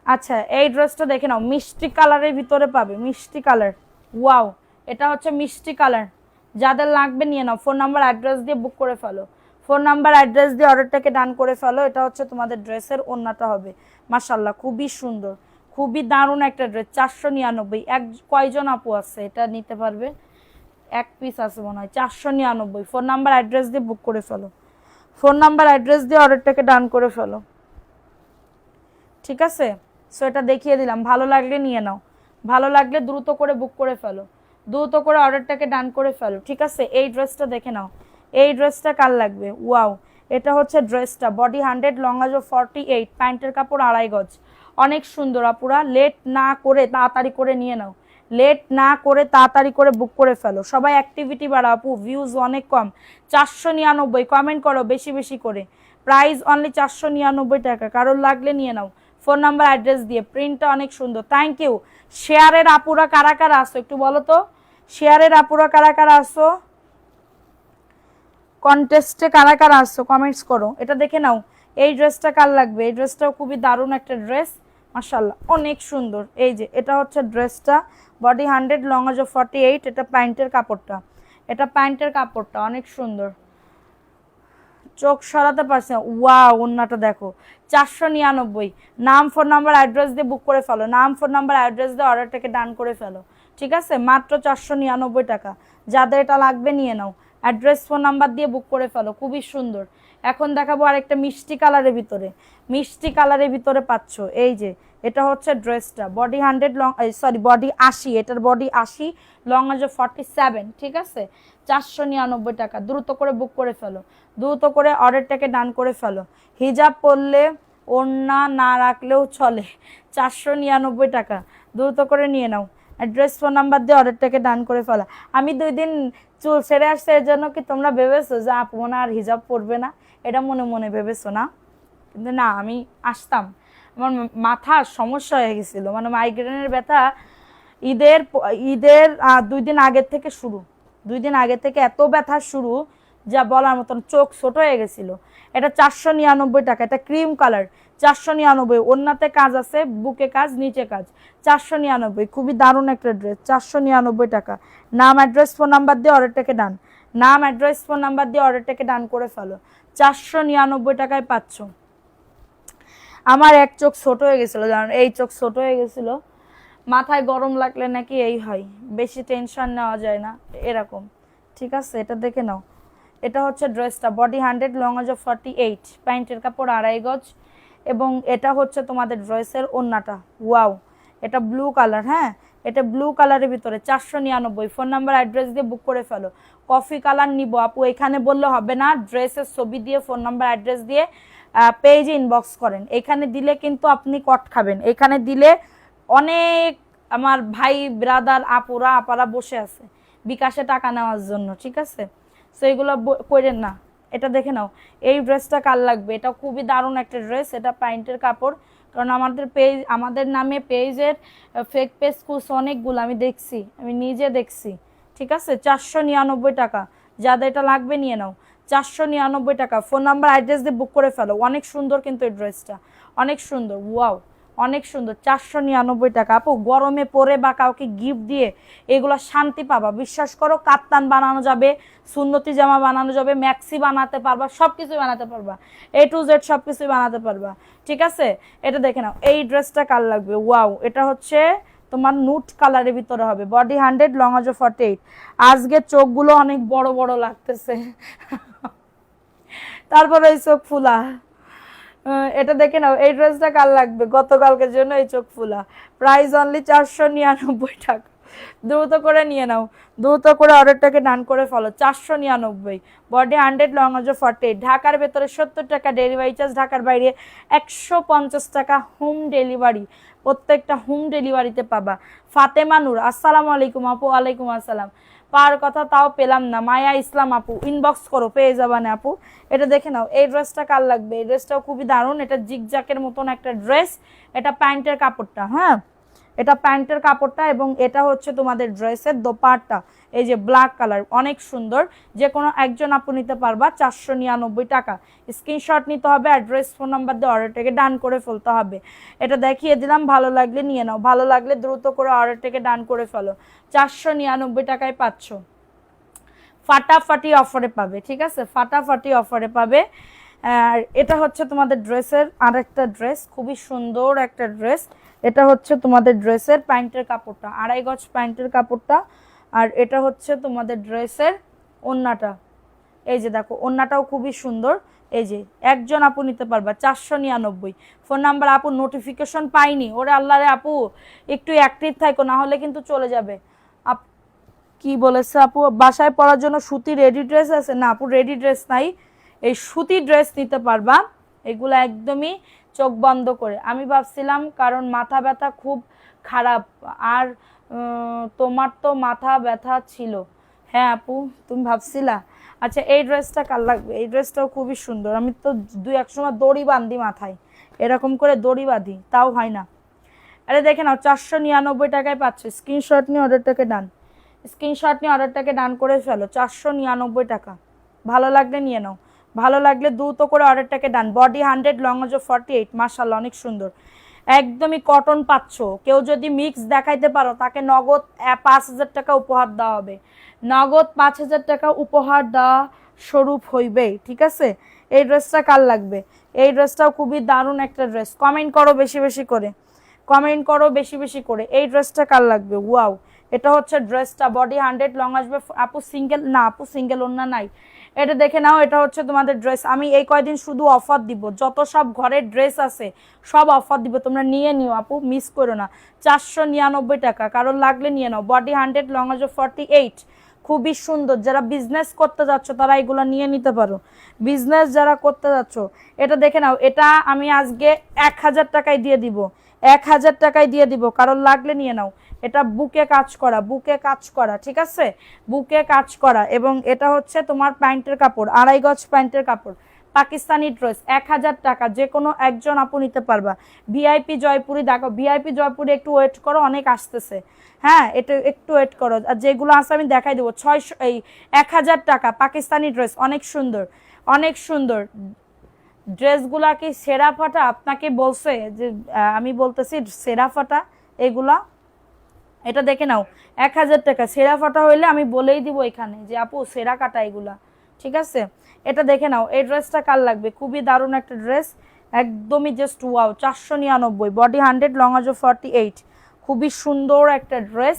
আচ্ছা এই ড্রেসটা দেখে নাও, মিষ্টি কালারের ভিতরে পাবে, মিষ্টি কালার, ওয়াও, এটা হচ্ছে মিষ্টি কালার। যাদের লাগবে নিয়ে নাও, ফোন নাম্বার অ্যাড্রেস দিয়ে বুক করে ফেলো, ফোন নাম্বার অ্যাড্রেস দিয়ে অর্ডারটাকে ডান করে ফেলো। এটা হচ্ছে তোমাদের ড্রেসের ওন্নাটা হবে, মাশাল্লাহ খুবই সুন্দর, খুবই দারুণ একটা ড্রেস। 499। কয়জন আপু আছে এটা নিতে পারবে? 1 পিস আছে মনে হয়। 499। ফোন নাম্বার অ্যাড্রেস দিয়ে বুক করে ফেলো, ফোন নাম্বার অ্যাড্রেস দিয়ে অর্ডারটাকে ডান করে ফেলো, ঠিক আছে। সো এটা দেখিয়ে দিলাম, ভালো লাগলে নিয়ে নাও, ভালো লাগলে দ্রুত করে বুক করে ফেলো, দ্রুত করে অর্ডারটাকে ডান করে ফেলো, ঠিক আছে। এই ড্রেসটা দেখে নাও, এই ড্রেসটা কার লাগবে? ওয়াও, এটা হচ্ছে ড্রেসটা, বডি 100, লং আসবে 48, প্যান্টের কাপড় 2.5 গজ, অনেক সুন্দর আপুরা। লেট না করে তাড়াতাড়ি করে নিয়ে নাও, লেট না করে তাড়াতাড়ি করে বুক করে ফেলো। সবাই অ্যাক্টিভিটি বাড়া আপু, ভিউজ অনেক কম। 499, কমেন্ট করো বেশি বেশি করে। প্রাইস অনলি 499 টাকা। কারোর লাগলে নিয়ে নাও, ফোন নাম্বার অ্যাড্রেস দিয়ে। প্রিন্টটা অনেক সুন্দর, থ্যাংক ইউ। শেয়ারের আপুরা কারা কারা আসো একটু বলো তো, শেয়ারের আপুরা কারা কারা আসো, কন্টেস্টে কারা কারা আসছো কমেন্টস করো। এটা দেখে নাও, এই ড্রেসটা কার লাগবে? এই ড্রেসটাও খুবই দারুণ একটা ড্রেস, মাশাআল্লাহ অনেক সুন্দর। এই যে এটা হচ্ছে ড্রেসটা, বডি 100, লং আসবে 48। এটা প্যান্টের কাপড়টা, এটা প্যান্টের কাপড়টা অনেক সুন্দর, চোখ সরাতে পারছে, ওয়াও ওন্নাটা দেখো। 499। নাম, ফোন নাম্বার, অ্যাড্রেস দিয়ে বুক করে ফেলো, নাম, ফোন নাম্বার, অ্যাড্রেস দিয়ে অর্ডারটাকে ডান করে ফেলো, ঠিক আছে। মাত্র 499 টাকা। যাদের এটা লাগবে নিয়ে নাও, অ্যাড্রেস, ফোন নাম্বার দিয়ে বুক করে ফেলো, খুবই সুন্দর। এখন দেখাবো আরেকটা মিষ্টি কালারের ভিতরে, মিষ্টি কালারের ভিতরে পাচ্ছ। এই যে এটা হচ্ছে ড্রেসটা, বডি 100, লং সরি বডি 80, এটার বডি 80, লং আছে 47, ঠিক আছে। 499 টাকা। দ্রুত করে বুক করে ফেলো, দ্রুত করে অর্ডারটাকে ডান করে ফেলো। হিজাব পরলে ওড়না না রাখলেও চলে, 499 টাকা। দ্রুত করে নিয়ে নাও, অ্যাড্রেস, ফোন নাম্বার দিয়ে অর্ডারটাকে ডান করে ফেলো। আমি 2 দিন চুল ছেড়ে আসছে, এর জন্য কি তোমরা ভেবেছো যে আপু মনে আর হিজাব পরবে না? এটা মনে মনে ভেবেছো না? কিন্তু না, আমি আসতাম, আমার মাথার সমস্যা হয়ে গেছিলো, মানে মাইগ্রেনের ব্যথা। ঈদের ঈদের 2 দিন আগের থেকে শুরু, 2 দিন আগে থেকে এত ব্যথা শুরু যা বলার মতন, চোখ ছোট হয়ে গেছিল। এটা 499 টাকা, এটা ক্রিম কালার, 499। ওড়নাতে কাজ আছে, বুকে কাজ, নিচে কাজ, 499। খুবই দারুণ একটা ড্রেস, 499 টাকা। নাম, অ্যাড্রেস, ফোন নাম্বার দিয়ে অর্ডারটাকে ডান, নাম, অ্যাড্রেস, ফোন নাম্বার দিয়ে অর্ডারটাকে ডান করে ফেলো। 499 টাকায় পাচ্ছ। আমার এক চোখ ছোট হয়ে গেছিল, জানেন, এই চোখ ছোট হয়ে গেছিল। মাথায় গরম লাগলে নাকি এই হয়, বেশি টেনশন নেওয়া যায় না এরকম, ঠিক আছে। এটা দেখে নাও, এটা হচ্ছে ড্রেসটা, বডি 100, লং আছে 48, প্যান্টের কাপড় 2.5 গজ, এবং এটা হচ্ছে তোমাদের ড্রেসের ওন্নাটা। ওয়াও, এটা ব্লু কালার, হ্যাঁ এটা ব্লু কালারের ভিতরে, 499। ফোন নাম্বার, অ্যাড্রেস দিয়ে বুক করে ফেলো। কফি কালার নিব আপু, এখানে বললে হবে না, ড্রেসের ছবি দিয়ে, ফোন নাম্বার, অ্যাড্রেস দিয়ে পেজে ইনবক্স করেন। এখানে দিলে কিন্তু আপনি কট খাবেন, এখানে দিলে অনেক আমার ভাই ব্রাদার আপুরা আপারা বসে আছে বিকাশে টাকা নেওয়ার জন্য, ঠিক আছে? সো এগুলো করেন না। এটা দেখে নাও, এই ড্রেসটা কার লাগবে, এটা খুবই দারুণ একটা ড্রেস, এটা প্যান্টের কাপড়। কারণ আমাদের পেজ, আমাদের নামে পেজের ফেক পেজ খুঁজ অনেকগুলো আমি দেখছি, আমি নিজে দেখছি, ঠিক আছে? 499 টাকা, যাদের এটা লাগবে নিয়ে নাও, 499 টাকা। ফোন নাম্বার অ্যাড্রেস দিয়ে বুক করে ফেলো। অনেক সুন্দর কিন্তু এই ড্রেসটা, অনেক সুন্দর, ওয়াও অনেক সুন্দর। 499 টাকা আপু, গরমে পরে বা কাউকে গিফট দিয়ে এগুলো শান্তি পাবা, বিশ্বাস করো। কাপ্তান বানানো যাবে, সুন্নতি জামা বানানো যাবে, ম্যাক্সি বানাতে পারবা, সব কিছুই বানাতে পারবা, A to Z সব কিছুই বানাতে পারবা, ঠিক আছে? এটা দেখে নাও, এই ড্রেসটা কার লাগবে, ওয়াও। এটা হচ্ছে তোমার নুট কালারের ভিতরে হবে, বডি 100, লং আজ 48। আজকে চোখগুলো অনেক বড় বড় লাগতেছে তারপরে এই চোখ ফুলা, এটা দেখে নাও, এই ড্রেসটা কার লাগবে, গতকালকের জন্য এই চোখ ফুলা। প্রাইস অনলি 499 টাকা। দ্রুত করে নিয়ে নাও, দ্রুত করে অর্ডারটাকে ডান করে ফেলো। 499, বডি 100, লং আজ 48। ঢাকার ভেতরে 70 টাকা ডেলিভারি চার্জ, ঢাকার বাইরে 150 টাকা হোম ডেলিভারি। প্রত্যেকটা হোম ডেলিভারিতে পাবা। ফাতেমা নূর, আসসালামু আলাইকুম আপু। ওয়ালাইকুম আসসালাম। পাওয়ার কথা তাও পেলাম না। মায়া ইসলাম আপু, ইনবক্স করো, পেয়ে যাবা না আপু। এটা দেখে নাও, এই ড্রেসটা কার লাগবে, এই ড্রেসটাও খুবই দারুণ। এটা জিগজ্যাকের মতন একটা ড্রেস, এটা প্যান্টের কাপড়টা, হ্যাঁ এটা প্যান্টের কাপড়টা, এবং এটা হচ্ছে তোমাদের ড্রেসের দোপাট্টা। এই যে ব্ল্যাক কালার, অনেক সুন্দর। যে কোনো একজন আপু নিতে পারবা। 499 টাকা। স্ক্রিনশট নিতে হবে, অ্যাড্রেস ফোন নাম্বার দিয়ে অর্ডারটাকে ডান করে ফেলতে হবে। এটা দেখিয়ে দিলাম, ভালো লাগলে নিয়ে নাও, ভালো লাগলে দ্রুত করে অর্ডারটাকে ডান করে ফেলো। 499 টাকায় পাচ্ছ, ফাটাফাটি অফারে পাবে, ঠিক আছে? ফাটাফাটি অফারে পাবে। আর এটা হচ্ছে তোমাদের ড্রেসের আরেকটা ড্রেস, খুবই সুন্দর একটা ড্রেস। এটা হচ্ছে তোমাদের ড্রেসের প্যান্টের কাপড়টা, 2.5 গজ প্যান্টের কাপড়টা। আর এটা হচ্ছে তোমাদের ড্রেসের ওড়নাটা। এই যে দেখো, ওড়নাটাও খুবই সুন্দর। এই যে একজন আপু নিতে পারবা, 499। ফোন নাম্বার আপু, নোটিফিকেশন পাইনি, ওরে আল্লাহ রে আপু, একটু অ্যাক্টিভ থাকো, না হলে কিন্তু চলে যাবে। কি বলেছে আপু, বাসায় পরার জন্য সুতি রেডি ড্রেস আছে? না আপু, রেডি ড্রেস নাই, এই সুতি ড্রেস নিতে পারবা। এগুলো একদমই চোখ বন্ধ করে। আমি ভাবছিলাম, কারণ মাথা ব্যথা খুব খারাপ, আর তোমার তো মাথা ব্যথা ছিল। হ্যাঁ আপু, তুমি ভাবছিলা। আচ্ছা, এই ড্রেসটা কার লাগবে, এই ড্রেসটাও খুবই সুন্দর। আমি তো দুই এক সময় দড়ি বাঁধি মাথায়, এরকম করে দড়ি বাঁধি, তাও হয় না। আরে দেখে নাও, 499 টাকায় পাচ্ছ। স্ক্রিনশট নিয়ে অর্ডারটাকে ডান, স্ক্রিনশট নিয়ে অর্ডারটাকে ডান করে ফেলো। 499 টাকা, ভালো লাগলে নিয়ে নাও, ভালো লাগলে দ্রুত করে অর্ডারটাকে ডান। বডি 100, লং আজ 48। মাশাআল্লাহ, অনেক সুন্দর, একদমই কটন পাচ্ছ। কেউ যদি মিক্স দেখাইতে পারো, তাকে নগদ 5,000 টাকা উপহার দেওয়া হবে, নগদ 5,000 টাকা উপহার দেওয়া স্বরূপ হইবেই, ঠিক আছে? এই ড্রেসটা কার লাগবে, এই ড্রেসটাও খুবই দারুণ একটা ড্রেস। কমেন্ট করো বেশি বেশি করে, কমেন্ট করো বেশি বেশি করে, এই ড্রেসটা কার লাগবে, ওয়াও। এটা হচ্ছে ড্রেসটা, বডি 100, লং আসবে। আপু সিঙ্গেল না, আপু সিঙ্গেল ওড়না নাই। এটা দেখে নাও, এটা হচ্ছে তোমাদের ড্রেস। আমি এই কয়দিন শুধু অফার দিব, যত সব ঘরের ড্রেস আছে সব অফার দিব, তোমরা নিয়ে নিও আপু, মিস করো না। 499 টাকা, কারণ লাগলে নিয়ে নাও। বডি 100, লং আজ 48। খুবই সুন্দর। যারা বিজনেস করতে যাচ্ছ তারা এগুলো নিয়ে নিতে পারো, বিজনেস যারা করতে যাচ্ছ। এটা দেখে নাও, এটা আমি আজকে 1000 টাকায় দিয়ে দিব, 1000 টাকায় দিয়ে দিব, কারণ লাগলে নিয়ে নাও। এটা বুকে কাজ করা, বুকে কাজ করা, ঠিক আছে? বুকে কাজ করা, এবং এটা হচ্ছে তোমার প্যান্টের কাপড়, 2.5 গজ প্যান্টের কাপড়, পাকিস্তানি ড্রেস। 1000 টাকা, যে কোনো একজন আপু নিতে পারবা। ভিআইপি জয়পুরি দেখো, ভিআইপি জয়পুরি একটু ওয়েট করো, অনেক আসতেছে, হ্যাঁ এটা একটু ওয়েট করো। আর যেগুলো আছে আমি দেখাই দেবো। 1000 টাকা পাকিস্তানি ড্রেস, অনেক সুন্দর, অনেক সুন্দর। ড্রেসগুলা কি সেরা ফাটা? আপনাকে বলছে যে আমি বলতেছি সেরা ফাটা এগুলা। এটা দেখে নাও, 1000 টাকা। সেরা ফাটা হইলে আমি বলেই দিব এখানে যে আপু সেরা কাটা এগুলা, ঠিক আছে? এটা দেখে নাও, এই ড্রেসটা কার লাগবে, খুবই দারুণ একটা ড্রেস, একদমই জাস্ট ওয়াও। 499, বডি 100, লং আজ 48। খুবই সুন্দর একটা ড্রেস।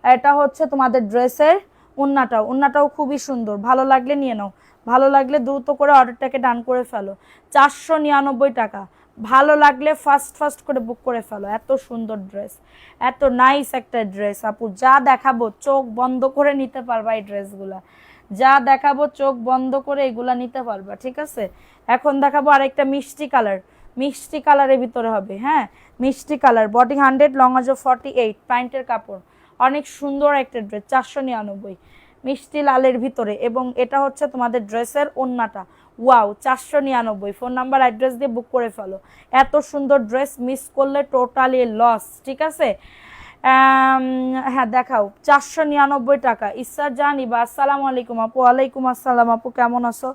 এটা হচ্ছে তোমাদের ড্রেসের ওড়নাটাও, ওড়নাটাও খুবই সুন্দর। ভালো লাগলে নিয়ে নাও, ভালো লাগলে দ্রুত করে অর্ডারটাকে ডান করে ফেলো। 499 টাকা, ভালো লাগলে ফাস্ট ফাস্ট করে বুক করে ফেলো। এত সুন্দর ড্রেস, এত নাইস একটা ড্রেস আপু, যা দেখাবো চোখ বন্ধ করে নিতে পারবা এই ড্রেসগুলা, যা দেখাবো চোখ বন্ধ করে এগুলা নিতে পারবা, ঠিক আছে? এখন দেখাবো আরেকটা মিষ্টি কালার, মিষ্টি কালারের ভিতরে হবে, হ্যাঁ মিষ্টি কালার, বডি 100, লং আজ 48, প্যান্টের কাপড়, অনেক সুন্দর একটা ড্রেস, 499, মিষ্টি লালের ভিতরে। এবং এটা হচ্ছে তোমাদের ড্রেসের ওড়নাটা, ওয়াও 499। ফোন নাম্বার অ্যাড্রেস দিয়ে বুক করে ফেলো। এত সুন্দর ড্রেস মিস করলে টোটালি লস, ঠিক আছে। হ্যাঁ দেখাও, 499 টাকা। ইসার জানিবা, আসসালামু আলাইকুম আপু। ওয়ালাইকুম আসসালাম আপু, কেমন আছো?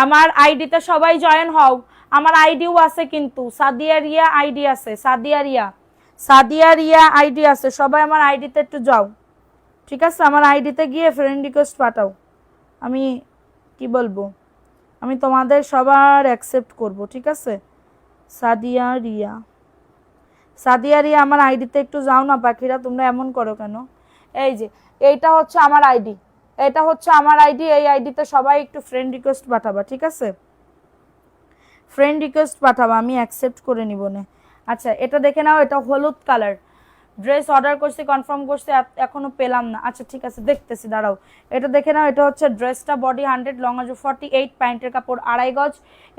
আমার আইডিতে সবাই জয়েন হও, আমার আইডিও আছে কিন্তু, সাদিয়া রিয়া আইডি আছে, সাদিয়া রিয়া আইডি আছে, সবাই আমার আইডিতে একটু যাও, ঠিক আছে। আমার আইডিতে গিয়ে ফ্রেন্ড রিকোয়েস্ট পাঠাও, আমি কি বলবো, আমি তোমাদের সবার অ্যাকসেপ্ট করব, ঠিক আছে। সাদিয়া রিয়া, সাদিয়া রিয়া আমার আইডিতে একটু যাও না পাখিরা, তোমরা এমন করো কেন? এই যে এইটা হচ্ছে আমার আইডি, এটা হচ্ছে আমার আইডি, এই আইডিতে সবাই একটু ফ্রেন্ড রিকোয়েস্ট পাঠাবা, ঠিক আছে। ফ্রেন্ড রিকোয়েস্ট পাঠাবা, আমি অ্যাকসেপ্ট করে নিব না। আচ্ছা এটা দেখে নাও, এটা হলুদ কালার ড্রেস, অর্ডার করছি, কনফার্ম করছি, এখনো পেলাম না। আচ্ছা ঠিক আছে দেখতেছি, দাঁড়াও। এটা দেখে নাও, এটা হচ্ছে ড্রেসটা, বডি 100, লং আজ 48, প্যান্টের কাপড় 2.5 গজ।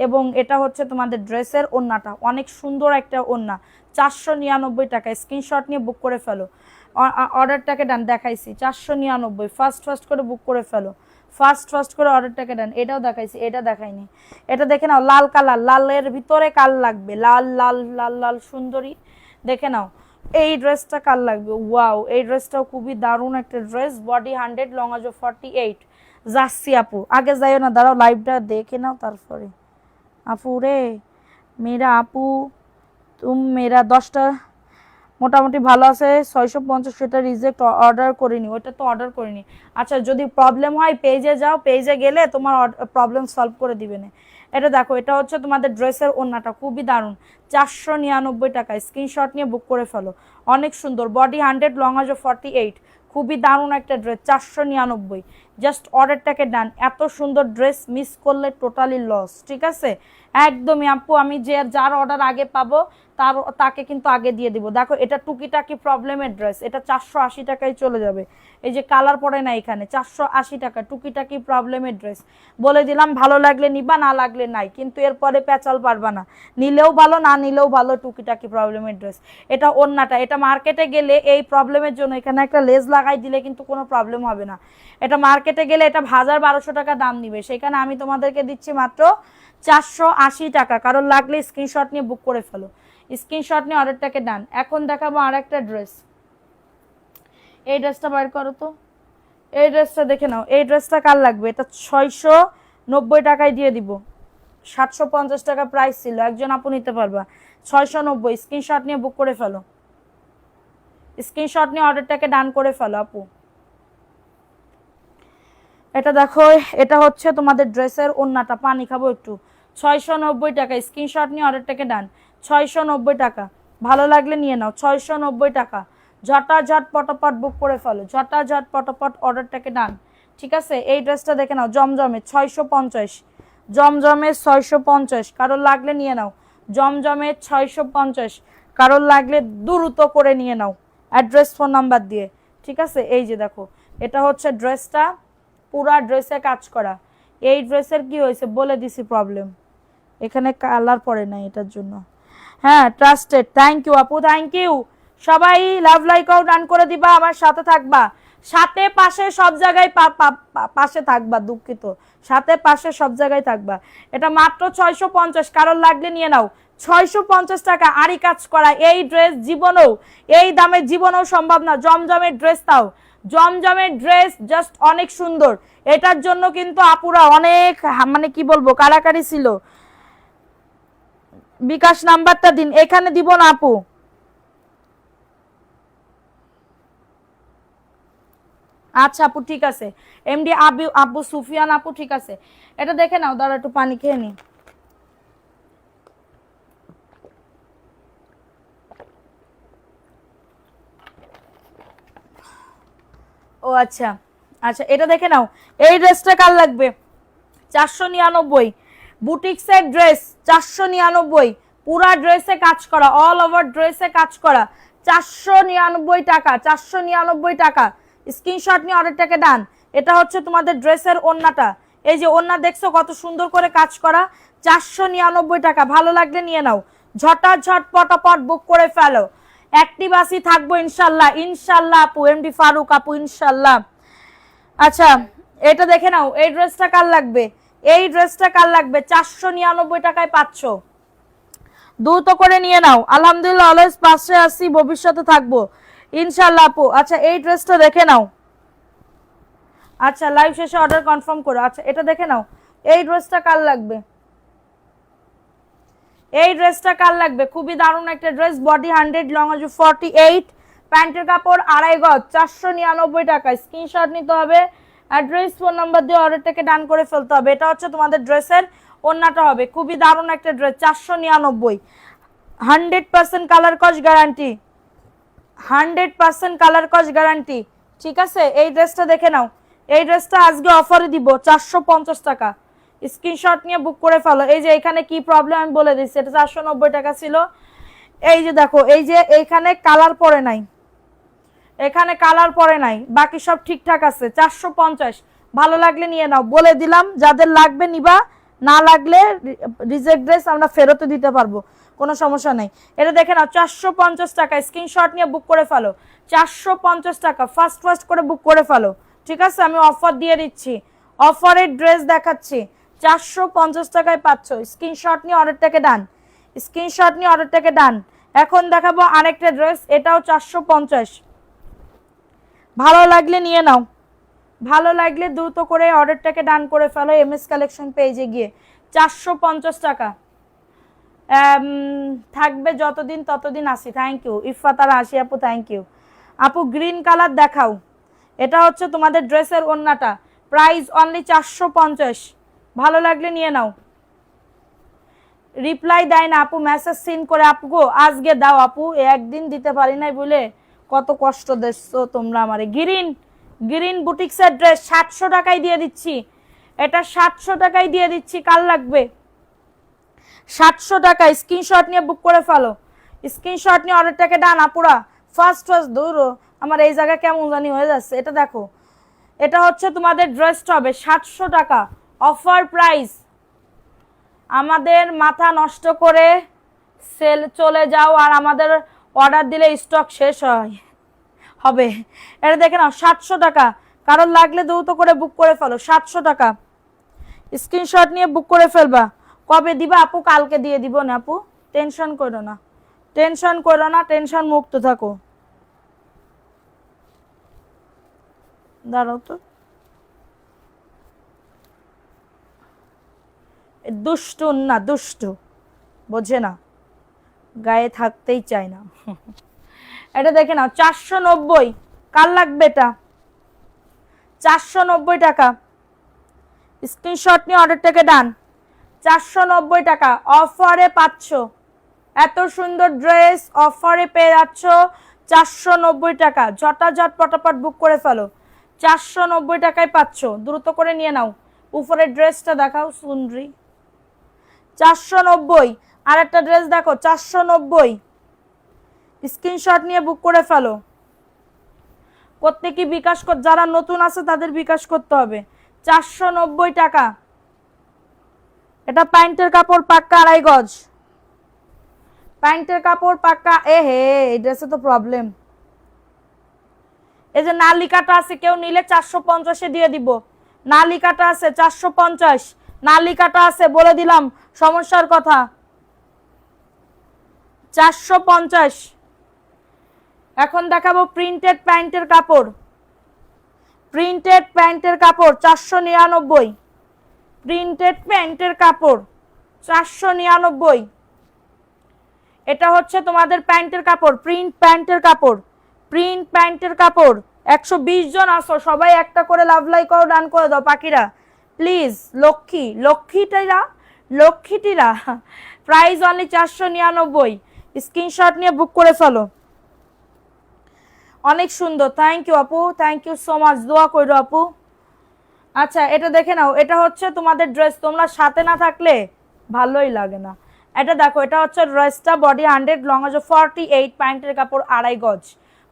এবং এটা হচ্ছে তোমাদের ড্রেসের ওড়নাটা, অনেক সুন্দর একটা ওড়না, 499 টাকা। স্ক্রিনশট নিয়ে বুক করে ফেলো, অর্ডারটাকে ডান, দেখাইছি 499, ফার্স্ট করে বুক করে ফেলো, ফার্স্ট করে অর্ডারটাকে ডান। এটাও দেখাইছি, এটা দেখাইনি। এটা দেখে নাও, লাল কালার, লালের ভিতরে কাল লাগবে, লাল লাল লাল লাল সুন্দরী, দেখে নাও এই ড্রেসটা কাল লাগবে, ওয়াও এই ড্রেসটাও খুবই দারুণ একটা ড্রেস, বডি 100, লং আজ 48। যাচ্ছি আপু, আগে যাইও না, দাঁড়াও লাইভটা দেখে নাও তারপরে। আপু রে মেরা আপু, মেরা 10টা মোটামুটি ভালো আছে, 650, সেটা রিজেক্ট, অর্ডার করিনি, ওইটা তো অর্ডার করিনি। আচ্ছা যদি প্রবলেম হয় পেজে যাও, পেজে গেলে তোমার প্রবলেম সলভ করে দিবে না। এটা দেখো, এটা হচ্ছে তোমাদের ড্রেসের ওড়নাটা, খুবই দারুণ, 499 টাকা। স্ক্রিনশট নিয়ে বুক করে ফেলো, অনেক সুন্দর, বডি 100, লং আজ 48, খুবই দারুণ একটা ড্রেস, 499। জাস্ট অর্ডারটাকে ডান। এত সুন্দর ড্রেস মিস করলে টোটালি লস, ঠিক আছে একদমই আপু। আমি যার অর্ডার আগে পাবো তাকে কিন্তু আগে দিয়ে দিব। দেখো এটা টুকিটাকি প্রবলেমের ড্রেস, এটা 480 টাকায় চলে যাবে। এই যে কালার পড়ে না এখানে, 480 টাকা, টুকিটাকি প্রবলেমের ড্রেস। বলে দিলাম, ভালো লাগলে নিবা, না লাগলে নাই, কিন্তু এরপরে পেঁচাল পারবা না, নিলেও ভালো না নিলেও ভালো, টুকিটাকি প্রবলেমের ড্রেস। এটা ওন্নাটা, এটা মার্কেটে গেলে এই প্রবলেমের জন্য এখানে একটা লেজ লাগাই দিলে কিন্তু কোনো প্রবলেম হবে না। এটা মার্কেটে গেলে এটা 1000-1200 টাকা দাম নিবে, সেখানে আমি তোমাদেরকে দিচ্ছি মাত্র 480 টাকা। কারণ লাগলে স্ক্রিনশট নিয়ে বুক করে ফেলো, স্ক্রিনশট নিয়ে অর্ডারটাকে ডান। এখন দেখাবো আর একটা ড্রেস, এই ড্রেসটা বার করো তো, এই ড্রেসটা দেখে নাও, এই ড্রেসটা কার লাগবে? এটা 690 টাকায় দিয়ে দিব, 750 টাকা প্রাইস ছিল, একজন আপু নিতে পারবা, 690। স্ক্রিনশট নিয়ে বুক করে ফেলো, স্ক্রিনশট নিয়ে অর্ডারটাকে ডান করে ফেলো আপু। এটা দেখো, এটা হচ্ছে তোমাদের ড্রেসের ওড়নাটা, পানি খাবো একটু, 690 টাকা। স্ক্রিনশট নিয়ে অর্ডারটাকে ডান, 690 টাকা, ভালো লাগলে নিয়ে নাও, 690 টাকা। ঝটাঝট পটাপট বুক করে ফেলো, ঝটাঝট পটাপট অর্ডারটাকে ডান, ঠিক আছে। এই ড্রেসটা দেখে নাও, জমজমে 650, জমজমে 650, কারোর লাগলে নিয়ে নাও, জমজমে 650, কারোর লাগলে দ্রুত করে নিয়ে নাও, অ্যাড্রেস ফোন নাম্বার দিয়ে, ঠিক আছে। এই যে দেখো, এটা হচ্ছে ড্রেসটা, পুরা ড্রেসে কাজ করা। এই ড্রেসের কি হয়েছে বলে দিছি, প্রবলেম এখানে কালার পড়ে নাই, এটার জন্য। হ্যাঁ ট্রাস্টেড, থ্যাংক ইউ আপু, থ্যাংক ইউ। সবাই লাভ লাইকও ডান করে দিবা, আমার সাথে থাকবা, সাথে পাশে সব জায়গায় পাশে থাকবা, দুঃখিত, সাথে পাশে সব জায়গায় থাকবা। এটা মাত্র 650, কারোর লাগলে নিয়ে নাও, 650 টাকা, আরি কাজ করা এই ড্রেস জীবনেও, এই দামে জীবনেও সম্ভব না। জমজমের ড্রেস, তাও জমজমের ড্রেস, জাস্ট অনেক সুন্দর। এটার জন্য কিন্তু আপুরা অনেক মানে কি বলবো কারাকারি ছিল। বিকাশ নাম্বারটা দিন, এখানে দিব না আপু, আচ্ছা আপু ঠিক আছে, এমডি আবু সুফিয়ান আপু, ঠিক আছে। এটা দেখে নাও, দাঁড়া একটু পানি খেয়ে নি। ও আচ্ছা আচ্ছা, এটা দেখে নাও, এই ড্রেসটা কার লাগবে? 499, বুটিক্সের ড্রেস, 499, পুরা ড্রেসে কাজ করা, অল ওভার ড্রেসে কাজ করা, 499 টাকা, 499 টাকা। স্ক্রিনশট নিয়ে অর্ডারটাকে ডান। এটা হচ্ছে তোমাদের ড্রেসের ওড়নাটা, এই যে ওন্না দেখছো কত সুন্দর করে কাজ করা, 499 টাকা। ভালো লাগলে নিয়ে নাও, ঝটাঝট পটাপট বুক করে ফেলো। অ্যাক্টিভ আসি থাকবো ইনশাল্লাহ, ইনশাল্লাহ আপু, এমডি ফারুক আপু, ইনশাল্লাহ। আচ্ছা এটা দেখে নাও, এই ড্রেসটা কার লাগবে, এই ড্রেসটা কার লাগবে, 499 টাকায় পাচ্ছ, দ্রুত করে নিয়ে নাও। আলহামদুলিল্লাহ অলওয়েজ পাশে আসি, ভবিষ্যতে থাকবো ইনশাল্লাহ আপু। আচ্ছা এই ড্রেসটা দেখে নাও, আচ্ছা লাইভ শেষে অর্ডার কনফার্ম করো। আচ্ছা এটা দেখে নাও, এই ড্রেসটা কার লাগবে, এই ড্রেসটা কার লাগবে, খুবই দারুণ একটা ড্রেস, বডি 100, লং আছে 48, প্যান্টের কাপড় 2.5 গজ, 499 টাকা। স্ক্রিনশট নিতে হবে, অ্যাড্রেস ফোন নাম্বার দিয়ে অর্ডারটাকে ডান করে ফেলতে হবে। এটা হচ্ছে তোমাদের ড্রেসের ওন্নাটা হবে, খুবই দারুণ একটা ড্রেস, 499, 100% কালার কস গ্যারান্টি, 100% কালার কস গ্যারান্টি। ঠিক আছে এই ড্রেসটা দেখে নাও, এই ড্রেসটা আজকে অফারে দিব 450 টাকা। স্ক্রিনশট নিয়ে বুক করে ফেলো। এই যে এখানে কি প্রবলেম আমি বলে দিচ্ছি, এটা 490 টাকা ছিল। এই যে দেখো, এই যে এইখানে কালার পরে নাই, এখানে কালার পরে নাই, বাকি সব ঠিকঠাক আছে। 450, ভালো লাগলে নিয়ে নাও, বলে দিলাম যাদের লাগবে নিবা, না লাগলে রিজেক্ট ড্রেস আমরা ফেরতে দিতে পারবো, কোনো সমস্যা নেই। এটা দেখে নাও 450 টাকা, স্ক্রিনশট নিয়ে বুক করে ফেলো, 450 টাকা, ফার্স্ট করে বুক করে ফেলো। ঠিক আছে আমি অফার দিয়ে দিচ্ছি, অফারের ড্রেস দেখাচ্ছি, 450 টাকায় পাচ্ছ। স্ক্রিনশট নিয়ে অর্ডারটাকে ডান, স্ক্রিনশট নিয়ে অর্ডারটাকে ডান। এখন দেখাবো আরেকটা ড্রেস, এটাও 450, ভালো লাগলে নিয়ে নাও, ভালো লাগলে দ্রুত করে অর্ডারটাকে ডান করে ফেলো এমএস কালেকশন পেজে গিয়ে। 450 টাকা থাকবে যতদিন ততদিন আসি। থ্যাংক ইউ ইফাতারা আসি আপু, থ্যাংক ইউ আপু। গ্রিন কালার দেখাও, এটা হচ্ছে তোমাদের ড্রেসের ওন্নাটা, প্রাইস অনলি 450, ভালো লাগলে নিয়ে নাও। রিপ্লাই দেয় না আপু, মেসেজ সিন করে আপু গো আজকে দাও আপু, একদিন দিতে পারি নাই বলে কত কষ্ট দেখছো তোমরা আমারে। গ্রিন বুটিক্সের ড্রেস 700 টাকায় দিয়ে দিচ্ছি, এটা 700 টাকায় দিয়ে দিচ্ছি, কার লাগবে 700 টাকা। স্ক্রিনশট নিয়ে বুক করে ফেলো, স্ক্রিনশট নিয়ে অর্ডারটাকে ডান আপুরা। ফার্স্ট দৌড়ো, আমার এই জায়গা কেমন জানি হয়ে যাচ্ছে। এটা দেখো, এটা হচ্ছে তোমাদের ড্রেসটা হবে 700 টাকা, অফার প্রাইস। আমাদের মাথা নষ্ট করে সেল চলে যাও আর আমাদের অর্ডার দিলে স্টক শেষ হবে। এটা দেখে নাও 700 টাকা, কারণ লাগলে দ্রুত করে বুক করে ফেলো, 700 টাকা। স্ক্রিনশট নিয়ে বুক করে ফেলবা। কবে দিবা আপু, কালকে দিয়ে দিব না আপু, টেনশন করো না, টেনশন করো না, টেনশন মুক্ত থাকো। দাঁড়াও তো, দুষ্টু না, দুষ্টু বোঝে না, গায়ে থাকতেই চায় না। এটা দেখে নাও 490, কার লাগবে এটা, 490 টাকা। স্ক্রিনশট নিয়ে অর্ডারটাকে ডান, 490 টাকা অফারে পাচ্ছ। এত সুন্দর ড্রেস অফারে পেয়ে যাচ্ছ 490 টাকা, ঝটাঝট পটাপট বুক করে ফেলো, 490 টাকায় পাচ্ছ, দ্রুত করে নিয়ে নাও। উপরের ড্রেসটা দেখাও সুন্দরী, 490। আর একটা ড্রেস দেখো 490, স্ক্রিনশট নিয়ে বুক করে ফেলো। প্রত্যেকই বিকাশ যারা নতুন আছে তাদের বিকাশ করতে হবে। 490 টাকা, এটা প্যান্টের কাপড় পাক্কা 2.5 গজ, প্যান্টের কাপড় পাক্কা। হে এই ড্রেসে তো প্রবলেম, এই যে নালিকাটা আছে, কেউ নিলে 450-এ দিয়ে দিব। নালিকাটা আছে 450, নালিকাটা আছে বলে দিলাম, সমস্যার কথা। 450। এখন দেখাবো প্রিন্টেড প্যান্টের কাপড়, প্রিন্টেড প্যান্টের কাপড় 499, প্রিন্টেড প্যান্টের কাপড় 499। এটা হচ্ছে তোমাদের প্যান্টের কাপড়, প্রিন্ট প্যান্টের কাপড়, প্রিন্ট প্যান্টের কাপড়। 120 জন আসো, সবাই একটা করে লাভ লাইক করো, ডান করে দাও পাখিরা প্লিজ। লক্ষ্মীটিরা প্রাইস অনলি 499, স্ক্রিনশট নিয়ে বুক করে ফেলো। অনেক সুন্দর, থ্যাংক ইউ আপু, থ্যাংক ইউ সো মাচ, দোয়া করো আপু। আচ্ছা এটা দেখে নাও, এটা হচ্ছে তোমাদের ড্রেস, তোমরা সাথে না থাকলে ভালোই লাগে না। এটা দেখো, এটা হচ্ছে ড্রেসটা, বডি 100, লং আছে 48, প্যান্টের কাপড় 2.5 গজ,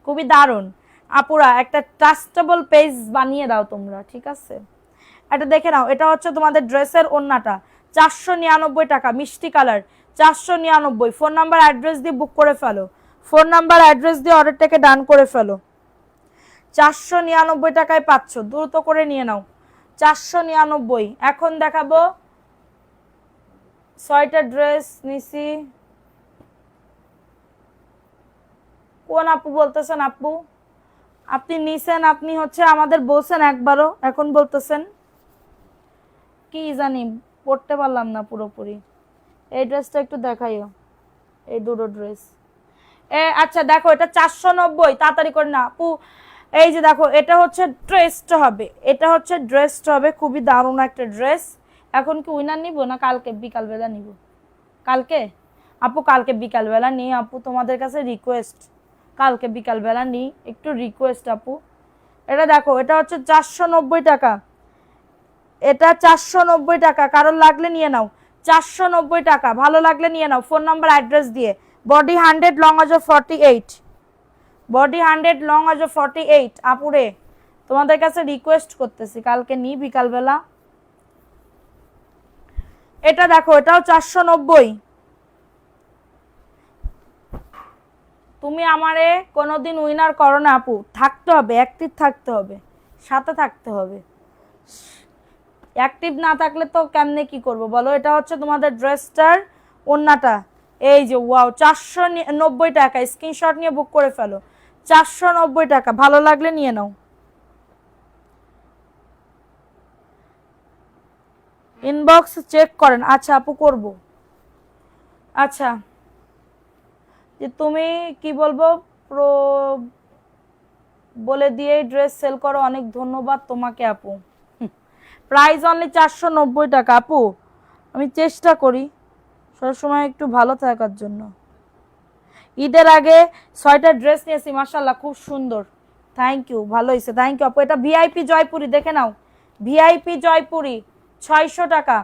খুবই দারুণ। আপুরা একটা ট্রাস্টেবল পেজ বানিয়ে দাও তোমরা, ঠিক আছে। এটা দেখে নাও, এটা হচ্ছে তোমাদের ড্রেসের ওড়নাটা, 499 টাকা, মিষ্টি কালার, 499। ফোন নাম্বার অ্যাড্রেস দিয়ে বুক করে ফেলো, ফোন নাম্বার অ্যাড্রেস দিয়ে অর্ডারটাকে ডান করে ফেলো। 499 টাকায় পাচ্ছ, দ্রুত করে নিয়ে নাও, 499। এখন দেখাবো 6টা ড্রেস নিছি। কোন আপু বলতেছেন? আপু আপনি নিছেন, আপনি হচ্ছে আমাদের বলছেন একবারও, এখন বলতেছেন কি জানি, পড়তে পারলাম না পুরোপুরি। এই ড্রেসটা একটু দেখাইও, এই দুটো ড্রেস। আচ্ছা দেখো, এটা 490, তাড়াতাড়ি করে না আপু। এই যে দেখো, এটা হচ্ছে ড্রেসটা হবে, এটা হচ্ছে ড্রেসটা হবে, খুবই দারুণ একটা ড্রেস। এখন কি উইনার নিব না কালকে বিকালবেলা নিব? কালকে আপু, কালকে বিকালবেলা নিই আপু, তোমাদের কাছে রিকোয়েস্ট, কালকে বিকালবেলা নিই, একটু রিকোয়েস্ট আপু। এটা দেখো, এটা হচ্ছে 490 টাকা, এটা 490 টাকা, কারণ লাগলে নিয়ে নাও, 490 টাকা, ভালো লাগলে নিয়ে নাও, ফোন নাম্বার অ্যাড্রেস দিয়ে। বডি 100, লং আজ 48, বডি 100, লং আজ 48। আপুরে তোমাদের কাছে রিকোয়েস্ট করতেছি, কালকে নিই বিকালবেলা। এটা দেখো, এটাও 490। তুমি আমারে কোনোদিন উইনার করো না আপু, থাকতে হবে, অ্যাক্টিভ থাকতে হবে, সাথে থাকতে হবে। অ্যাক্টিভ না থাকলে তো কেমনে কি করব বলো। এটা হচ্ছে তোমাদের ড্রেসটার ওন্নাটা, এই যে ওয়াও, 490 টাকা, স্ক্রিনশট নিয়ে বুক করে ফেলো, 490 টাকা, ভালো লাগলে নিয়ে নাও। ইনবক্স চেক করেন। আচ্ছা আপু, করব। আচ্ছা, যে তুমি কি বলবো, প্রো বলে দিয়ে ড্রেস সেল করো, অনেক ধন্যবাদ তোমাকে আপু। প্রাইস অনলি 490 টাকা আপু, আমি চেষ্টা করি সবসময় একটু ভালো থাকার জন্য। ঈদের আগে 6টা ড্রেস নিয়েছি, মাশাআল্লাহ খুব সুন্দর, থ্যাংক ইউ, ভালো হয়েছে, থ্যাংক ইউ আপু। এটা ভিআইপি জয়পুরি, দেখে নাও, ভিআইপি জয়পুরি 600 টাকা,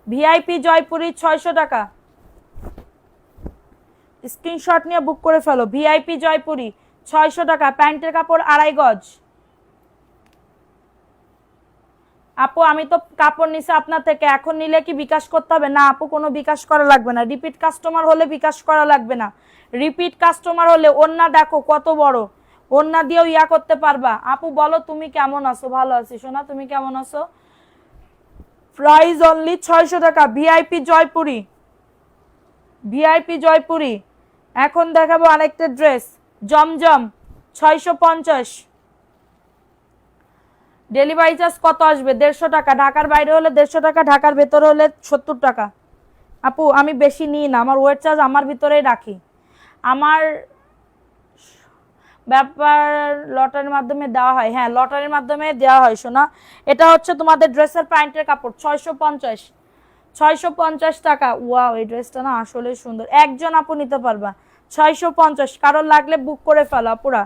ভিআইপি জয়পুরি 600 টাকা, স্ক্রিনশট নিয়ে বুক করে ফেলো। ভিআইপি জয়পুরি 600 টাকা, প্যান্টের কাপড় 2.5 গজ। আপু আমি তো কাপড় নিছি আপনার থেকে, এখন নিলে কি বিকাশ করতে হবে? না আপু, কোনো বিকাশ করা লাগবে না, রিপিট কাস্টমার হলে বিকাশ করা লাগবে না। রিপিট কাস্টমার হলে ওন্না দেখো কত বড়, ওন্না দিয়েও ইয়া করতে পারবা। আপু বলো তুমি কেমন আছো? ভালো আছি সোনা, তুমি কেমন আছো? প্রাইস অনলি 600 টাকা, ভিআইপি জয়পুরি, ভিআইপি জয়পুরি। এখন দেখাবো আরেকটা ড্রেস, জমজম 650। ডেলিভারি চার্জ কত আসবে? 150 টাকা, ঢাকার বাইরে হলে 150 টাকা, ঢাকার ভেতরে হলে 70 টাকা। আপু আমি বেশি নিই না, আমার ওয়েট চার্জ আমার ভিতরেই রাখি, আমার ব্যাপার লটারির মাধ্যমে দেওয়া হয়। হ্যাঁ, লটারির মাধ্যমে দেওয়া হয় সোনা। এটা হচ্ছে তোমাদের ড্রেসের প্যান্টের কাপড়, 650, 650 টাকা। ওয়াও, এই ড্রেসটা না আসলে সুন্দর, একজন আপু নিতে পারবা, 650। কারোর লাগলে বুক করে ফেলো আপুরা,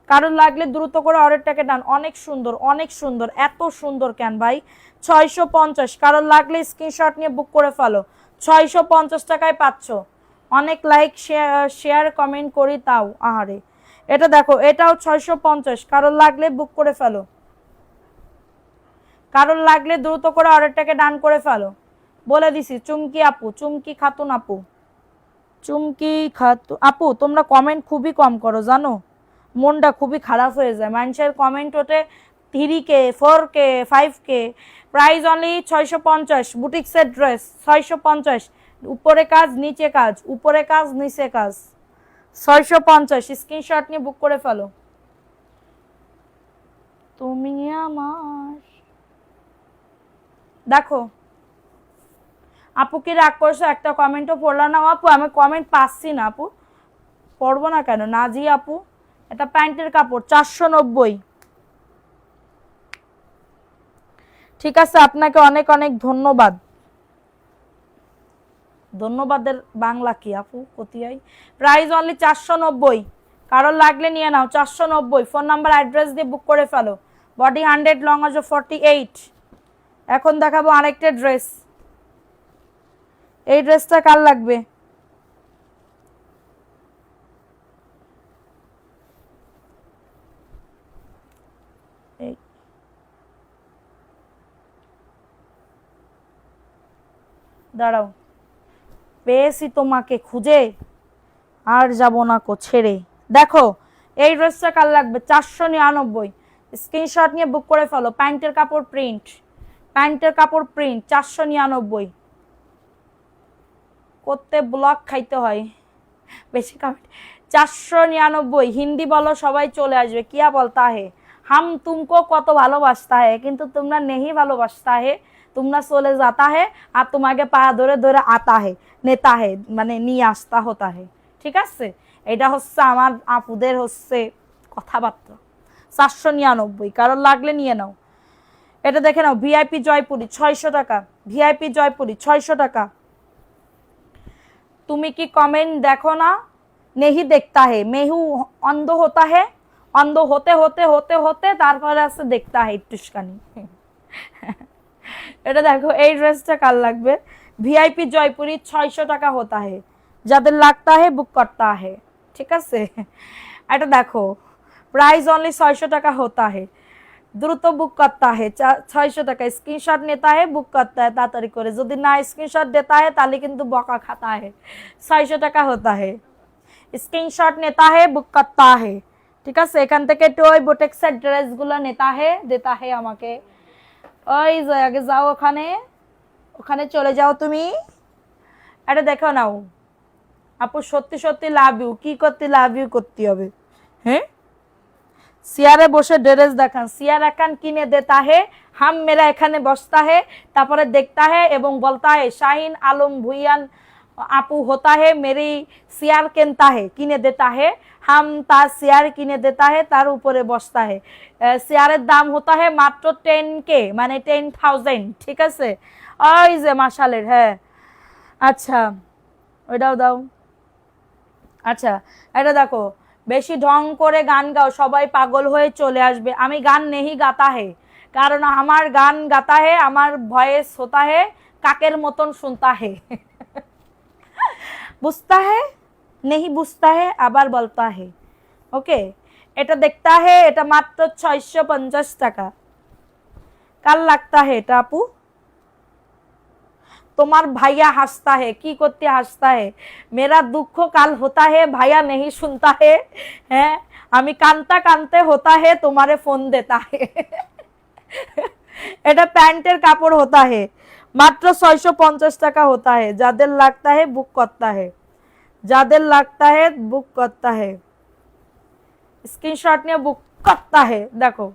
কারোর লাগলে দ্রুত করে অর্ডারটাকে ডান। অনেক সুন্দর, অনেক সুন্দর, এত সুন্দর কেন ভাই? 650, কারোর লাগলে স্ক্রিনশট নিয়ে বুক করে ফেলো, 650 টাকায় পাচ্ছ। অনেক লাইক শেয়ার কমেন্ট করি তাও, আহারে। এটা দেখো, এটাও 650, কারোর লাগলে বুক করে ফেলো, কারোর লাগলে দ্রুত করে অর্ডারটাকে ডান করে ফেলো। বলে দিছি, চুমকি আপু, চুমকি খাতুন আপু, চুমকি খাতুন আপু। তোমরা কমেন্ট খুবই কম করো জানো, মনটা খুবই খারাপ হয়ে যায়, মানুষের কমেন্ট ওঠে 3K 4K 5K। Price only 650, বুটিক্সের ড্রেস 650, উপরে কাজ নিচে কাজ, উপরে কাজ নিচে কাজ, 650। স্ক্রিনশট নিয়ে বুক করে ফেলো। তুমি আমার, দেখো আপু কি রাগ করছো? একটা কমেন্টও পড়লা না আপু? আমি কমেন্ট পাচ্ছি না আপু, পড়বো না কেন? নাজি আপু, এটা প্যান্টের কাপড় 490। ঠিক আছে, আপনাকে অনেক অনেক ধন্যবাদ। ধন্যবাদের বাংলা কি আপু? কতিয়াই। প্রাইস অনলি 490, কারোর লাগলে নিয়ে নাও, 490। ফোন নাম্বার অ্যাড্রেস দিয়ে বুক করে ফেলো। বডি 100, লং আজ 48। এখন দেখাবো আরেকটা ড্রেস, এই ড্রেসটা কার লাগবে? দাঁড়াও, পেয়েছি তোমাকে খুঁজে, আর যাব না কো ছেড়ে। দেখো এই ড্রেসটা কার লাগবে, 499, স্ক্রিনশট নিয়ে বুক করে ফেলো। প্যান্টের কাপড় প্রিন্ট, প্যান্টের কাপড় প্রিন্ট, 499 করতে ব্লক খাইতে হয় বেশি কমেন্ট। 499 হিন্দি বলো, সবাই চলে আসবে। কিয়া বলতা হে, হাম তুমকো কত ভালোবাসতা হে, কিন্তু তোমরা নেহি ভালোবাসতা হে, তোমরা চলে যাতা হে, আর তোমাকে পা ধরে ধরে আতা হে, নেতা হে, মানে নিয়ে আসতা হতা হে। ঠিক আছে, এটা হচ্ছে আমার আপুদের হচ্ছে কথাবার্তা। 499, কারণ লাগলে নিয়ে নাও। এটা দেখে নাও, ভিআইপি জয়পুরি 600 টাকা, ভিআইপি জয়পুরি 600 টাকা। তুমি কি কমেন্ট দেখো না? नहीं देखता है, मेहू अंध होता है, अंध होते होते होते होते তারপরে আছে দেখতা है একটুখানি। এটা দেখো, এই ড্রেসটা কার লাগবে? ভিআইপি জয়পুরি 600 টাকা होता है, যাদের লাগতা है বুক করতা है। ঠিক আছে, এটা দেখো প্রাইস অনলি 600 টাকা होता है, দ্রুত বুক করতা है। 600 টাকা স্ক্রিনশট নেতা है, বুক করতা है তাড়াতাড়ি করে। যদি না স্ক্রিনশট দেতা है তাহলে কিন্তু বকা খাতা है। 600 টাকা होता है, স্ক্রিনশট নেতা হে, বুক করতা হে। ঠিক আছে, এখান থেকে টয় বোটেক্সের ড্রেসগুলো নেতা হে, দেতা হে আমাকে। ওই যে আগে যাও, ওখানে ওখানে চলে যাও তুমি। এটা দেখো নাও আপু, সত্যি সত্যি লাভ ইউ। কি করতে লাভ ইউ করতে হবে? হ্যাঁ, চেয়ারে বসে ড্রেস দেখান, চেয়ার এখান কিনে দেতা হে, হাম মেরা এখানে বসতা হে, তারপরে দেখতা হে এবং বলতা হে শাহিন আলম ভুইয়ান আপু होता है मेरी शेयर किनता है, কিনে দেতা है, हम তার শেয়ার কিনে দেতা है, তার উপরে বসতা है। শেয়ারের দাম होता है মাত্র 10K, মানে 10,000। ঠিক আছে, ওই যে মাশালের। হ্যাঁ আচ্ছা, ওইটাও দাও। আচ্ছা, এটা দেখো, বেশি ঢং করে গান গাও, সবাই পাগল হয়ে চলে আসবে। আমি গান নেহি গাতা হে, কারণ আমার গান গাতা হে, আমার ভয়েস होता है কাকের মতন শুনতা হে। বুঝতা হে নেহি বুঝতা হে, আবার বলতা হে। ওকে, এটা দেখতা হে, এটা মাত্র 650 টাকা। কাল লাগতা হে এটা আপু? তোমার ভাইয়া হাসতা হে, কি করতে হাসতা হে? মেরা দুঃখ কাল होता है, ভাইয়া नहीं सुनता है। হ্যাঁ, আমি কানতা কানতে होता है, তোমারে ফোন দেতা হে। এটা প্যান্টের কাপড় होता है, মাত্র 650 টাকা होता है। যাদের লাগতা है বুক করতা है, যাদের লাগতা है বুক করতা है, স্ক্রিনশট নিয়ে বুক করতা है। দেখো,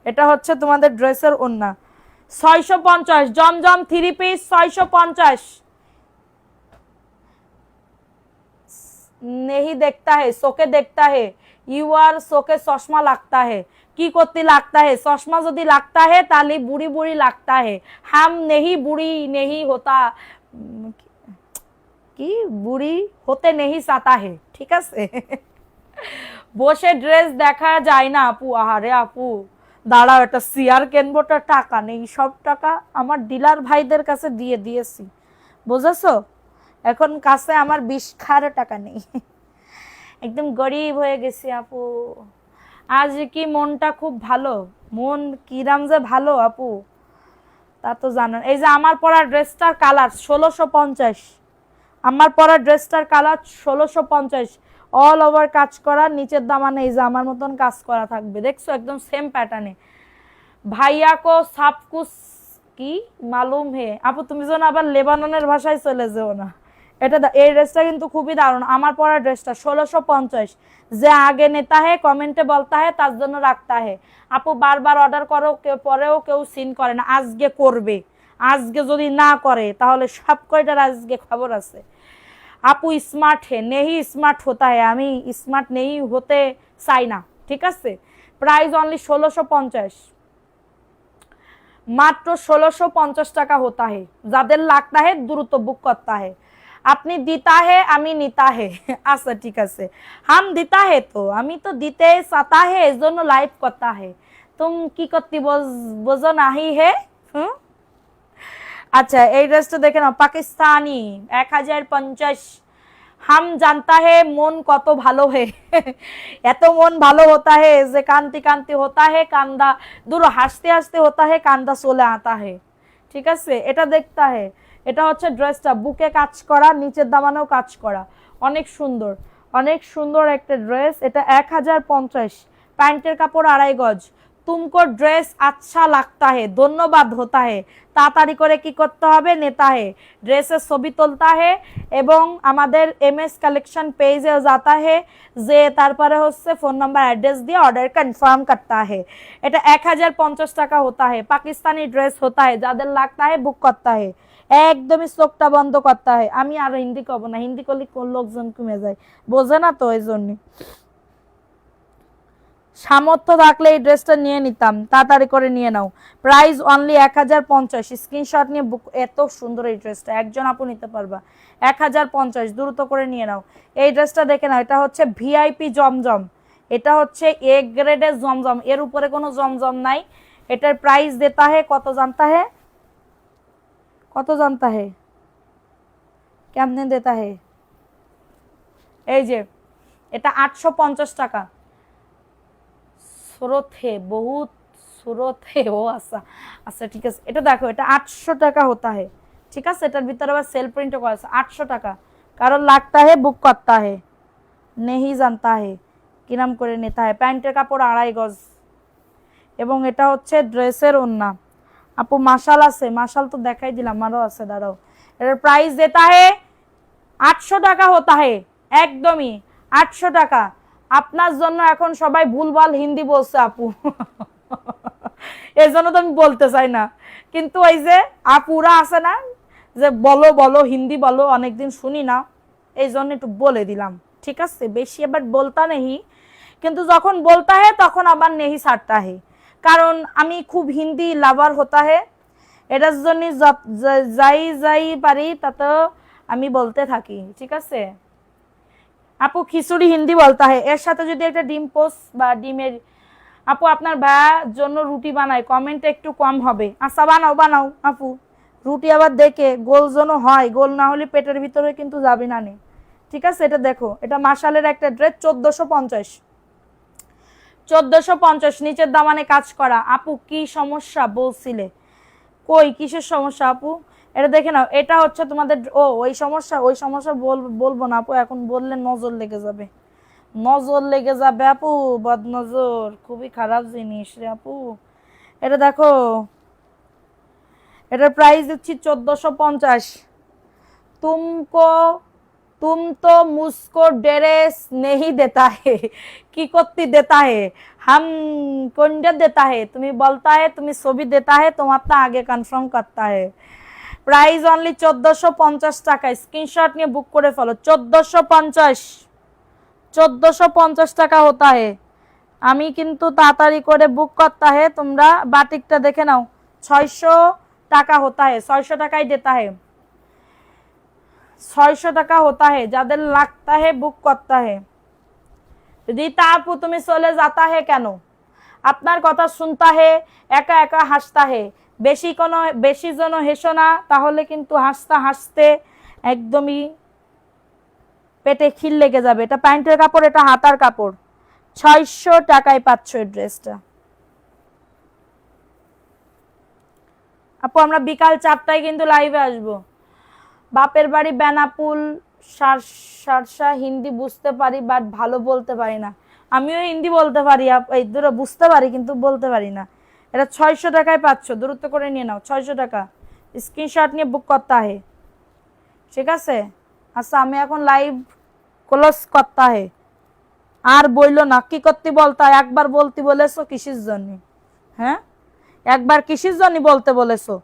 এটা হচ্ছে তোমাদের ড্রেসের ওন্না। 650 জমজম 3 পিস 650। नहीं देखता है, सोके देखता है। यू आर सोके चश्मा लगता है। কি করতে লাগতা है? চশমা যদি লাগতা है তাহলে বুড়ি বুড়ি লাগতা है। हम नहीं बुढ़ी नहीं होता, কি বুড়ি হতে नहीं चाहता है। ঠিক আছে, বসে ড্রেস দেখা যায় না আপু। আহারে আপু, দাঁড়াও, একটা সিয়ার কিনবো, টাকা নেই, সব টাকা আমার ডিলার ভাইদের কাছে দিয়ে দিয়েছি, বুঝেছো? এখন কাছে আমার 20 খার টাকা নেই, একদম গরিব হয়ে গেছি আপু। আজ কি মনটা খুব ভালো, মন কিরাম যে ভালো আপু তা তো জানেন। এই যে আমার পরা ড্রেসটার কালার 1650, আমার পরা ড্রেসটার কালার 1650, অল ওভার কাজ করা, নিচের দামানে এই যে আমার মতন কাজ করা থাকবে, দেখছো একদম সেম প্যাটার্নে। ভাইয়া কো সব কুছ কি মালুম হে। আপু তুমি যেন আবার লেবাননের ভাষায় চলে যেও না। এটা এই ড্রেসটা কিন্তু খুবই দারুণ, আমার পরা ড্রেসটা 1650। যে আগে নেতা হে কমেন্টে বলতা হে, তার জন্য রাখতা হে। আপু বারবার অর্ডার করো, পরেও কেউ সিন করে না, আজকে করবে। আজকে যদি না করে তাহলে সব কয়টার আজকে খবর আছে। আপু স্মার্ট হে, নেহি স্মার্ট হতা হে, আমি স্মার্ট নেহি হতে চাই না। ঠিক আছে, প্রাইস অনলি 1650, মাত্র 1650 টাকা হতা হে। যাদের লাগতা হে দ্রুত বুক করতা হে। আপনি দিতা হে, আমি নিতা হে। আচ্ছা ঠিক আছে, হাম দিতা হে, তো আমি তো দিতে চাতা হে, এজন্য লাইভ করতা হে। তুম কি করতে বোঝো নাহি হে। আচ্ছা, এই ড্রেসটা দেখে নাও, পাকিস্তানি 1050। হাম জানতা হে মন কত ভালো হে। এত মন ভালো হতা হে যে কান্তি কান্তি হতা হে, কান্দা দূর হাসতে হাসতে হতা হে, কান্দা চলে আতা হে। ঠিক আছে, এটা দেখতা হে। এটা হচ্ছে ড্রেসটা, বুকে কাজ করা, নিচের দামানেও কাজ করা, অনেক সুন্দর, অনেক সুন্দর একটা ড্রেস। এটা 1050, প্যান্টের কাপড় 2.5 গজ। तुमको ड्रेस अच्छा लगता है, धन्यवाद होता है, তাড়াতাড়ি করে কি করতে হবে, নেতা है, ড্রেসের ছবি তুলতা है এবং আমাদের এমএস কালেকশন পেজে जाता है, যে তারপরে হচ্ছে ফোন নাম্বার অ্যাড্রেস দিয়ে অর্ডার কনফার্ম করता है। এটা 1050 টাকা होता है, পাকিস্তানি ড্রেস होता है, যাদের লাগता है বুক করতে है, একদমই চোখটা বন্ধ করতে হয়। আমি আর হিন্দি কব না, হিন্দি করলে লোকজন কমে যায়, বোঝে না তো, এই জন্য সামর্থ্য থাকলে এই ড্রেসটা নিয়ে নিতাম, তাড়াতাড়ি করে নিয়ে নাও। প্রাইস অনলি 1050, স্ক্রিনশট নিয়ে বুক। এত সুন্দর এই ড্রেসটা, একজন আপু নিতে পারবা, 1050, দ্রুত করে নিয়ে নাও। এই ড্রেসটা দেখে নাও, এটা হচ্ছে ভিআইপি জমজম, এটা হচ্ছে এ গ্রেডের জমজম, এর উপরে কোনো জমজম নাই। এটার প্রাইস দেতা হে কত জানতা হে, কত জানতা হে, কেমনে দেতা হে, এই যে এটা 850 টাকা। সুরত হে, বহুত সুরত হে, ও আচ্ছা আচ্ছা ঠিক আছে। এটা দেখো, এটা 800 টাকা হতা হে, ঠিক আছে। এটার ভিতরে আবার সেল প্রিন্টও করা আছে, 800 টাকা। কারণ লাগতা হে বুক করতা হে, নেহি জানতা হে, কি নাম করে নেতা হে। প্যান্টের কাপড় 2.5 গজ এবং এটা হচ্ছে ড্রেসের ওন্না। আপু মাশাল আছে, মাশাল তো দেখাই দিলাম, আরও আছে, দাঁড়াও। এটার প্রাইস দেতা হে 800 টাকা হতা হে, একদমই 800 টাকা। আপনার জন্য এখন সবাই ভুলভাল হিন্দি বলছে আপু, এই জন্য তো আমি বলতে চাই না, কিন্তু ওই যে আপুরা আছে না, যে বলো বলো হিন্দি বলো, অনেকদিন শুনি না, এই জন্য একটু বলে দিলাম, ঠিক আছে। বেশি আবার বলতা নেই, কিন্তু যখন বলতা হে তখন আবার নেহি ছাড়তা হে, কারণ আমি খুব হিন্দি লাভার হতা হে, এটার জন্য যাই যাই পারি তাতে আমি বলতে থাকি, ঠিক আছে। আপু খিচুড়ি হিন্দি বলতা হে, এর সাথে যদি একটা ডিম পোস্ট বা ডিমের, আপু আপনার ভাইয়ার জন্য রুটি বানাই, কমেন্টে একটু কম হবে। আচ্ছা বানাও বানাও আপু, রুটি আবার দেখে গোল যেন হয়, গোল না হলে পেটের ভিতরে কিন্তু যাবে না নে, ঠিক আছে। এটা দেখো, এটা মাশালের একটা ড্রেস, 1450, 1450, নিচের দামানে কাজ করা। আপু কি সমস্যা বলছিলে, কই কিসের সমস্যা আপু, এটা দেখে নাও। এটা হচ্ছে তোমাদের, ওই সমস্যা, ওই সমস্যা বলবো না আপু, এখন বললে নজর লেগে যাবে, নজর লেগে যাবে আপু, বদনজর খুবই খারাপ জিনিস রে আপু। এটা দেখো, এটার প্রাইস দিচ্ছি 1450। तुमको तुम तो मुझको ड्रेस नहीं देता है, কি করতে देता है, हम কোনটা देता है, তুমি বলता है, তুমি ছবি देता है, তোমারটা আগে কনফার্ম করता है। প্রাইস অনলি 1450 টাকা, স্ক্রিনশট নিয়ে বুক করে ফেলো। 1450, 1450 টাকা হতা হে। আমি কিন্তু তাড়াতাড়ি করে বুক করতে হে, তোমরা বাটিকটা দেখে নাও, 600 টাকা হতা হে, 600 টাকাই দেতা হে, 600 টাকা হতা হে, যাদের লাগতা হে বুক করতে হে। রীতা আপু তুমি চলে যাতা হে কেন, আপনার কথা শুনতা হে, একা একা হাসতা হে, বেশি জন হেসো না, তাহলে কিন্তু হাসতে হাসতে একদমই পেটে খিল লেগে যাবে। এটা প্যান্টের কাপড়, এটা হাতার কাপড়, 600 টাকায় পাচ্ছ এই ড্রেসটা। আপু আমরা বিকাল 4টায় কিন্তু লাইভে আসবো। বাপের বাড়ি বেনাপুল, সারসা, হিন্দি বুঝতে পারি বাট ভালো বলতে পারি না। আমিও হিন্দি বলতে পারি, এই দুটো বুঝতে পারি কিন্তু বলতে পারি না। এটা 600 টাকায় পাচ্ছ, দ্রুত করে নিয়ে নাও, 600 টাকা, স্ক্রিনশট নিয়ে বুক করতে হে, ঠিক আছে। আচ্ছা আমি এখন লাইভ ক্লোজ করতে হে, আর বইলো না, কি করতে বলতা, একবার বলতে বলেছো কিসের জন্য, হ্যাঁ একবার কিসের জন্য বলতে বলেছো,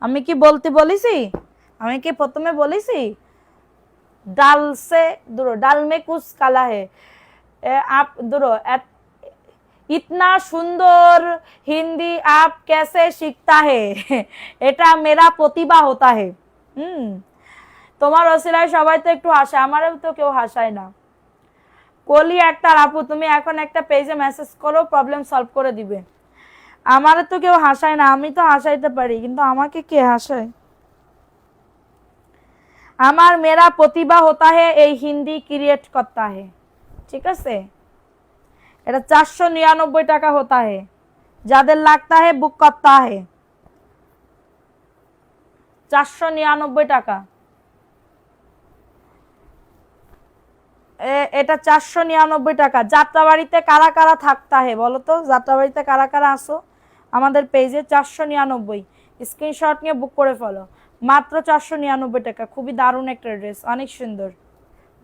আমি কি বলতে বলেছি, আমি কি প্রথমে বলেছি ডাল সে दूरो, ডাল মে কুছ কালা হে, आप दूरो, इतना সুন্দর হিন্দি आप कैसे सीखता है, এটা মেরা প্রতিভা होता है। তোমার ওসিলায় সবাই তো একটু হাসে, আমারও তো কেউ হাসায় না। কলি একটা আপু তুমি এখন একটা পেজে মেসেজ করো, প্রবলেম সলভ করে দিবে। আমারও তো কেউ হাসায় না, আমি তো হাসাইতে পারি, কিন্তু আমাকে কে হাসায়। আমার মেরা প্রতিভা হতা হে এই হিন্দি ক্রিয়েট করতা হে, ঠিক আছে। এটা 499 টাকা হতা হে, যাদের লাগতা হে বুক করতা হে। 499 টাকা। এটা 499 টাকা। যাত্রাবাড়িতে কারা কারা থাকতা হে বলো তো, যাত্রাবাড়িতে কারা কারা আসো আমাদের পেজে। 499 স্ক্রিনশট নিয়ে বুক করে ফেলো। মাত্র 499 টাকা। খুবই দারুণ একটা ড্রেস, অনেক সুন্দর।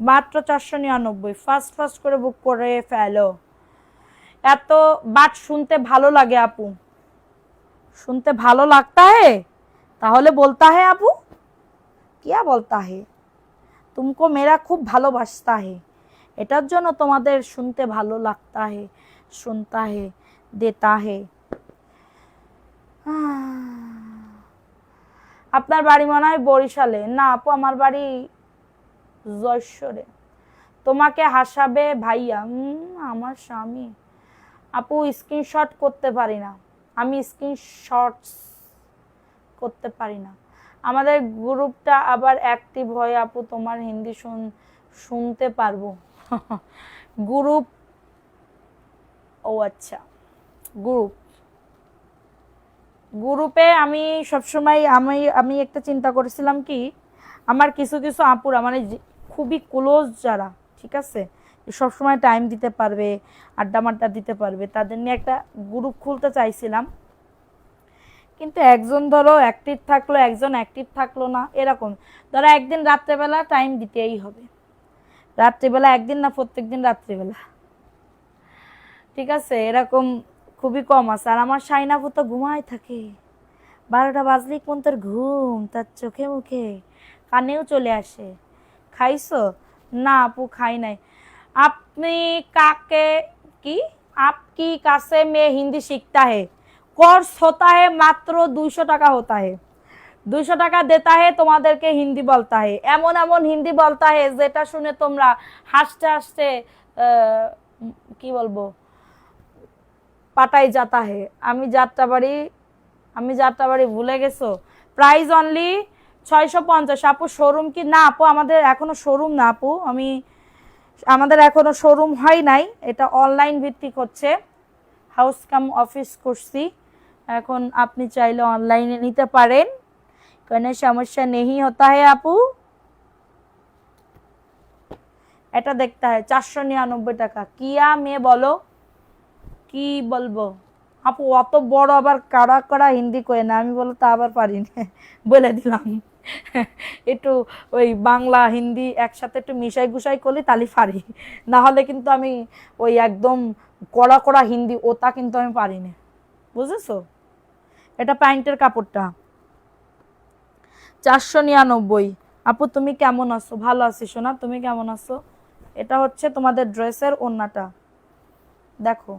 মাত্র 499। ফার্স্ট ফার্স্ট করে বুক করে ফেলো। এত বাট শুনতে ভালো লাগে আপু, শুনতে ভালো লাগতা হে তাহলে বলতা হে আপু, কিয়া বলতা হে, তুমকো মেরা খুব ভালোবাসতা হে, এটার জন্য তোমাদের শুনতে ভালো লাগতা হে, শুনতা হে, দেতা হে। আপনার বাড়ি মনে হয় বরিশালে। না আপু, আমার বাড়ি যশোরে। তোমাকে হাসাবে ভাইয়া, আমার স্বামী। আপু স্ক্রিনশট করতে পারি না আমি, স্ক্রিনশটস করতে পারি না। আমাদের গ্রুপটা আবার অ্যাক্টিভ হয় আপু, তোমার হিন্দি শুনতে পারবো। গ্রুপ, ও আচ্ছা, গ্রুপে আমি সবসময় আমি একটা চিন্তা করেছিলাম কি, আমার কিছু কিছু আপুরা মানে খুবই ক্লোজ যারা, ঠিক আছে, সবসময় টাইম দিতে পারবে, আড্ডা মাড্ডা দিতে পারবে, তাদের নিয়ে একটা গ্রুপ খুলতে চাইছিলাম। কিন্তু একজন ধরো অ্যাক্টিভ থাকলো, একজন অ্যাক্টিভ থাকলো না, এরকম। ধরো একদিন রাত্রেবেলা টাইম দিতেই হবে, রাত্রিবেলা একদিন না প্রত্যেক দিন রাত্রিবেলা, ঠিক আছে, এরকম খুবই কম আছে। আর আমার সাইনাপু তো ঘুমায় থাকে, 12টা বাজলেই কোন তোর ঘুম, তার চোখে মুখে কানেও চলে আসে। খাইছো? না আপু খাই নাই। আপনি কাকে কি आपकी কাছে में हिंदी सीखता है, कोर्स होता है মাত্র 200 টাকা होता है, 200 টাকা দেতা হে, তোমাদেরকে হিন্দি বলতা হে, এমন এমন হিন্দি বলতা হে যেটা শুনে তোমরা হাসতে হাসতে কি বলবো পাটাই যাতা হে। আমি যাত্রাবাড়ি ভুলে গেছো। Price only 650। আপু শোরুম কি? না আপু, আমাদের এখনো শোরুম না আপু, আমাদের এখনো শোরুম হয় নাই, এটা অনলাইন ভিত্তিক হচ্ছে, হাউস কাম অফিস করছি। এখন আপনি চাইলে অনলাইনে নিতে পারেন, কোনো সমস্যা নেই হতা হে আপু। এটা দেখতে হয় 499 টাকা। কিয়া মেয়ে বলো, কি বলবো আপু, অত বড় আবার কারা কারা হিন্দি কয়ে না, আমি বলো তা আবার পারি না, বলে দিলাম। একটু ওই বাংলা হিন্দি একসাথে একটু মিশাই গুছাই করলে তালি পারি, না হলে কিন্তু আমি ওই একদম কড়া কড়া হিন্দি ওটা কিন্তু আমি পারি না, বুঝেছো। এটা প্যান্টের কাপড়টা 499। আপু তুমি কেমন আছো? ভালো আছি সোনা, তুমি কেমন আছো? এটা হচ্ছে তোমাদের ড্রেসের ওড়নাটা, দেখো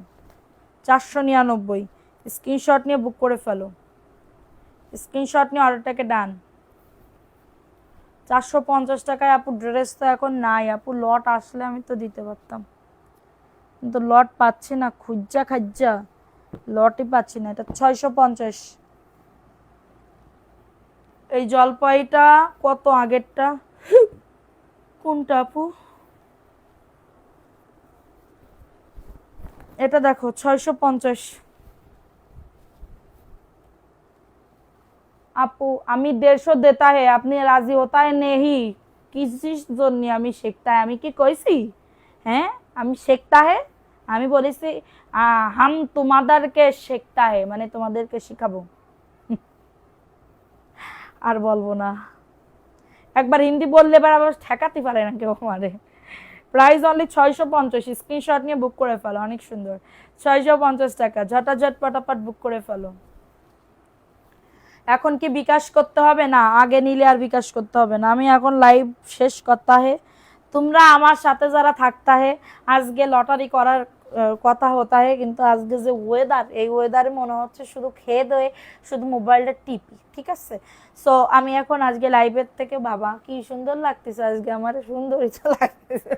499। স্ক্রিনশট নিয়ে বুক করে ফেলো, স্ক্রিনশট নিয়ে অর্ডারটাকে ডান। 450 টাকায় আপু ড্রেস তো এখন নাই আপু, লট আসলে আমি তো দিতে পারতাম, কিন্তু লট পাচ্ছি না, খুঁজা খাজ্জা লটই পাচ্ছি না। এটা 650। এই জলপাইটা কত আগেরটা, কোনটা আপু? এটা দেখো 650। আপু আমি 150 দেতা হে, আপনি রাজি হতা হে নেহি, কিসির জন্য আমি শেখতা হে, আমি কি কইছি? হ্যাঁ আমি শেখতা হে, আমি বলেছি হাম তোমাদেরকে শেখতা হে, মানে তোমাদেরকে শিখাবো। আর বলবো না, একবার হিন্দি বললে এবার আবার ঠেকাতে পারে না কেউ আমারে। Price only 650। স্ক্রিনশট নিয়ে বুক করে ফেলো, অনেক সুন্দর। 650 টাকা, ঝটাঝট পটাপট বুক করে ফেলো। এখন কি বিকাশ করতে হবে? না, আগে নিলে আর বিকাশ করতে হবে না, আমি এখন লাইভ শেষ করতে হে। তোমরা আমার সাথে যারা থাকতা হে, আজকে লটারি করার কথা হতা হে, কিন্তু আজকে যে ওয়েদার, এই ওয়েদারে মনে হচ্ছে শুধু খেয়ে দয়ে শুধু মোবাইলটা টিপি, ঠিক আছে। সো আমি এখন আজকে লাইভের থেকে, বাবা কি সুন্দর লাগতেছে আজকে, আমার সুন্দর ইচ্ছা লাগতেছে।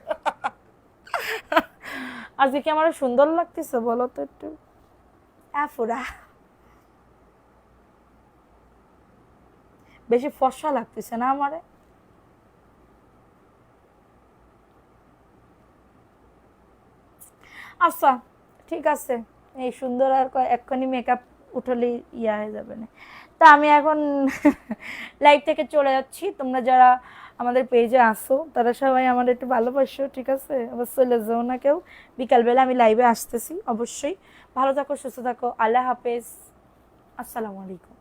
আজকে কি আমার সুন্দর লাগতেছে বলো তো একটু, আফুরা বেশি ফর্সা লাগতেছে না আমারে? আচ্ছা ঠিক আছে, এই সুন্দর আর এক্ষুনি মেকআপ উঠলেই ইয়া হয়ে যাবে না। তা আমি এখন লাইভ থেকে চলে যাচ্ছি। তোমরা যারা আমাদের পেজে আসো তারা সবাই আমার একটু ভালোবাসো, ঠিক আছে? আবার চলে যাও না কেউ। বিকালবেলা আমি লাইভে আসতেছি অবশ্যই। ভালো থাকো, সুস্থ থাকো, আল্লাহ হাফেজ, আসসালামু আলাইকুম।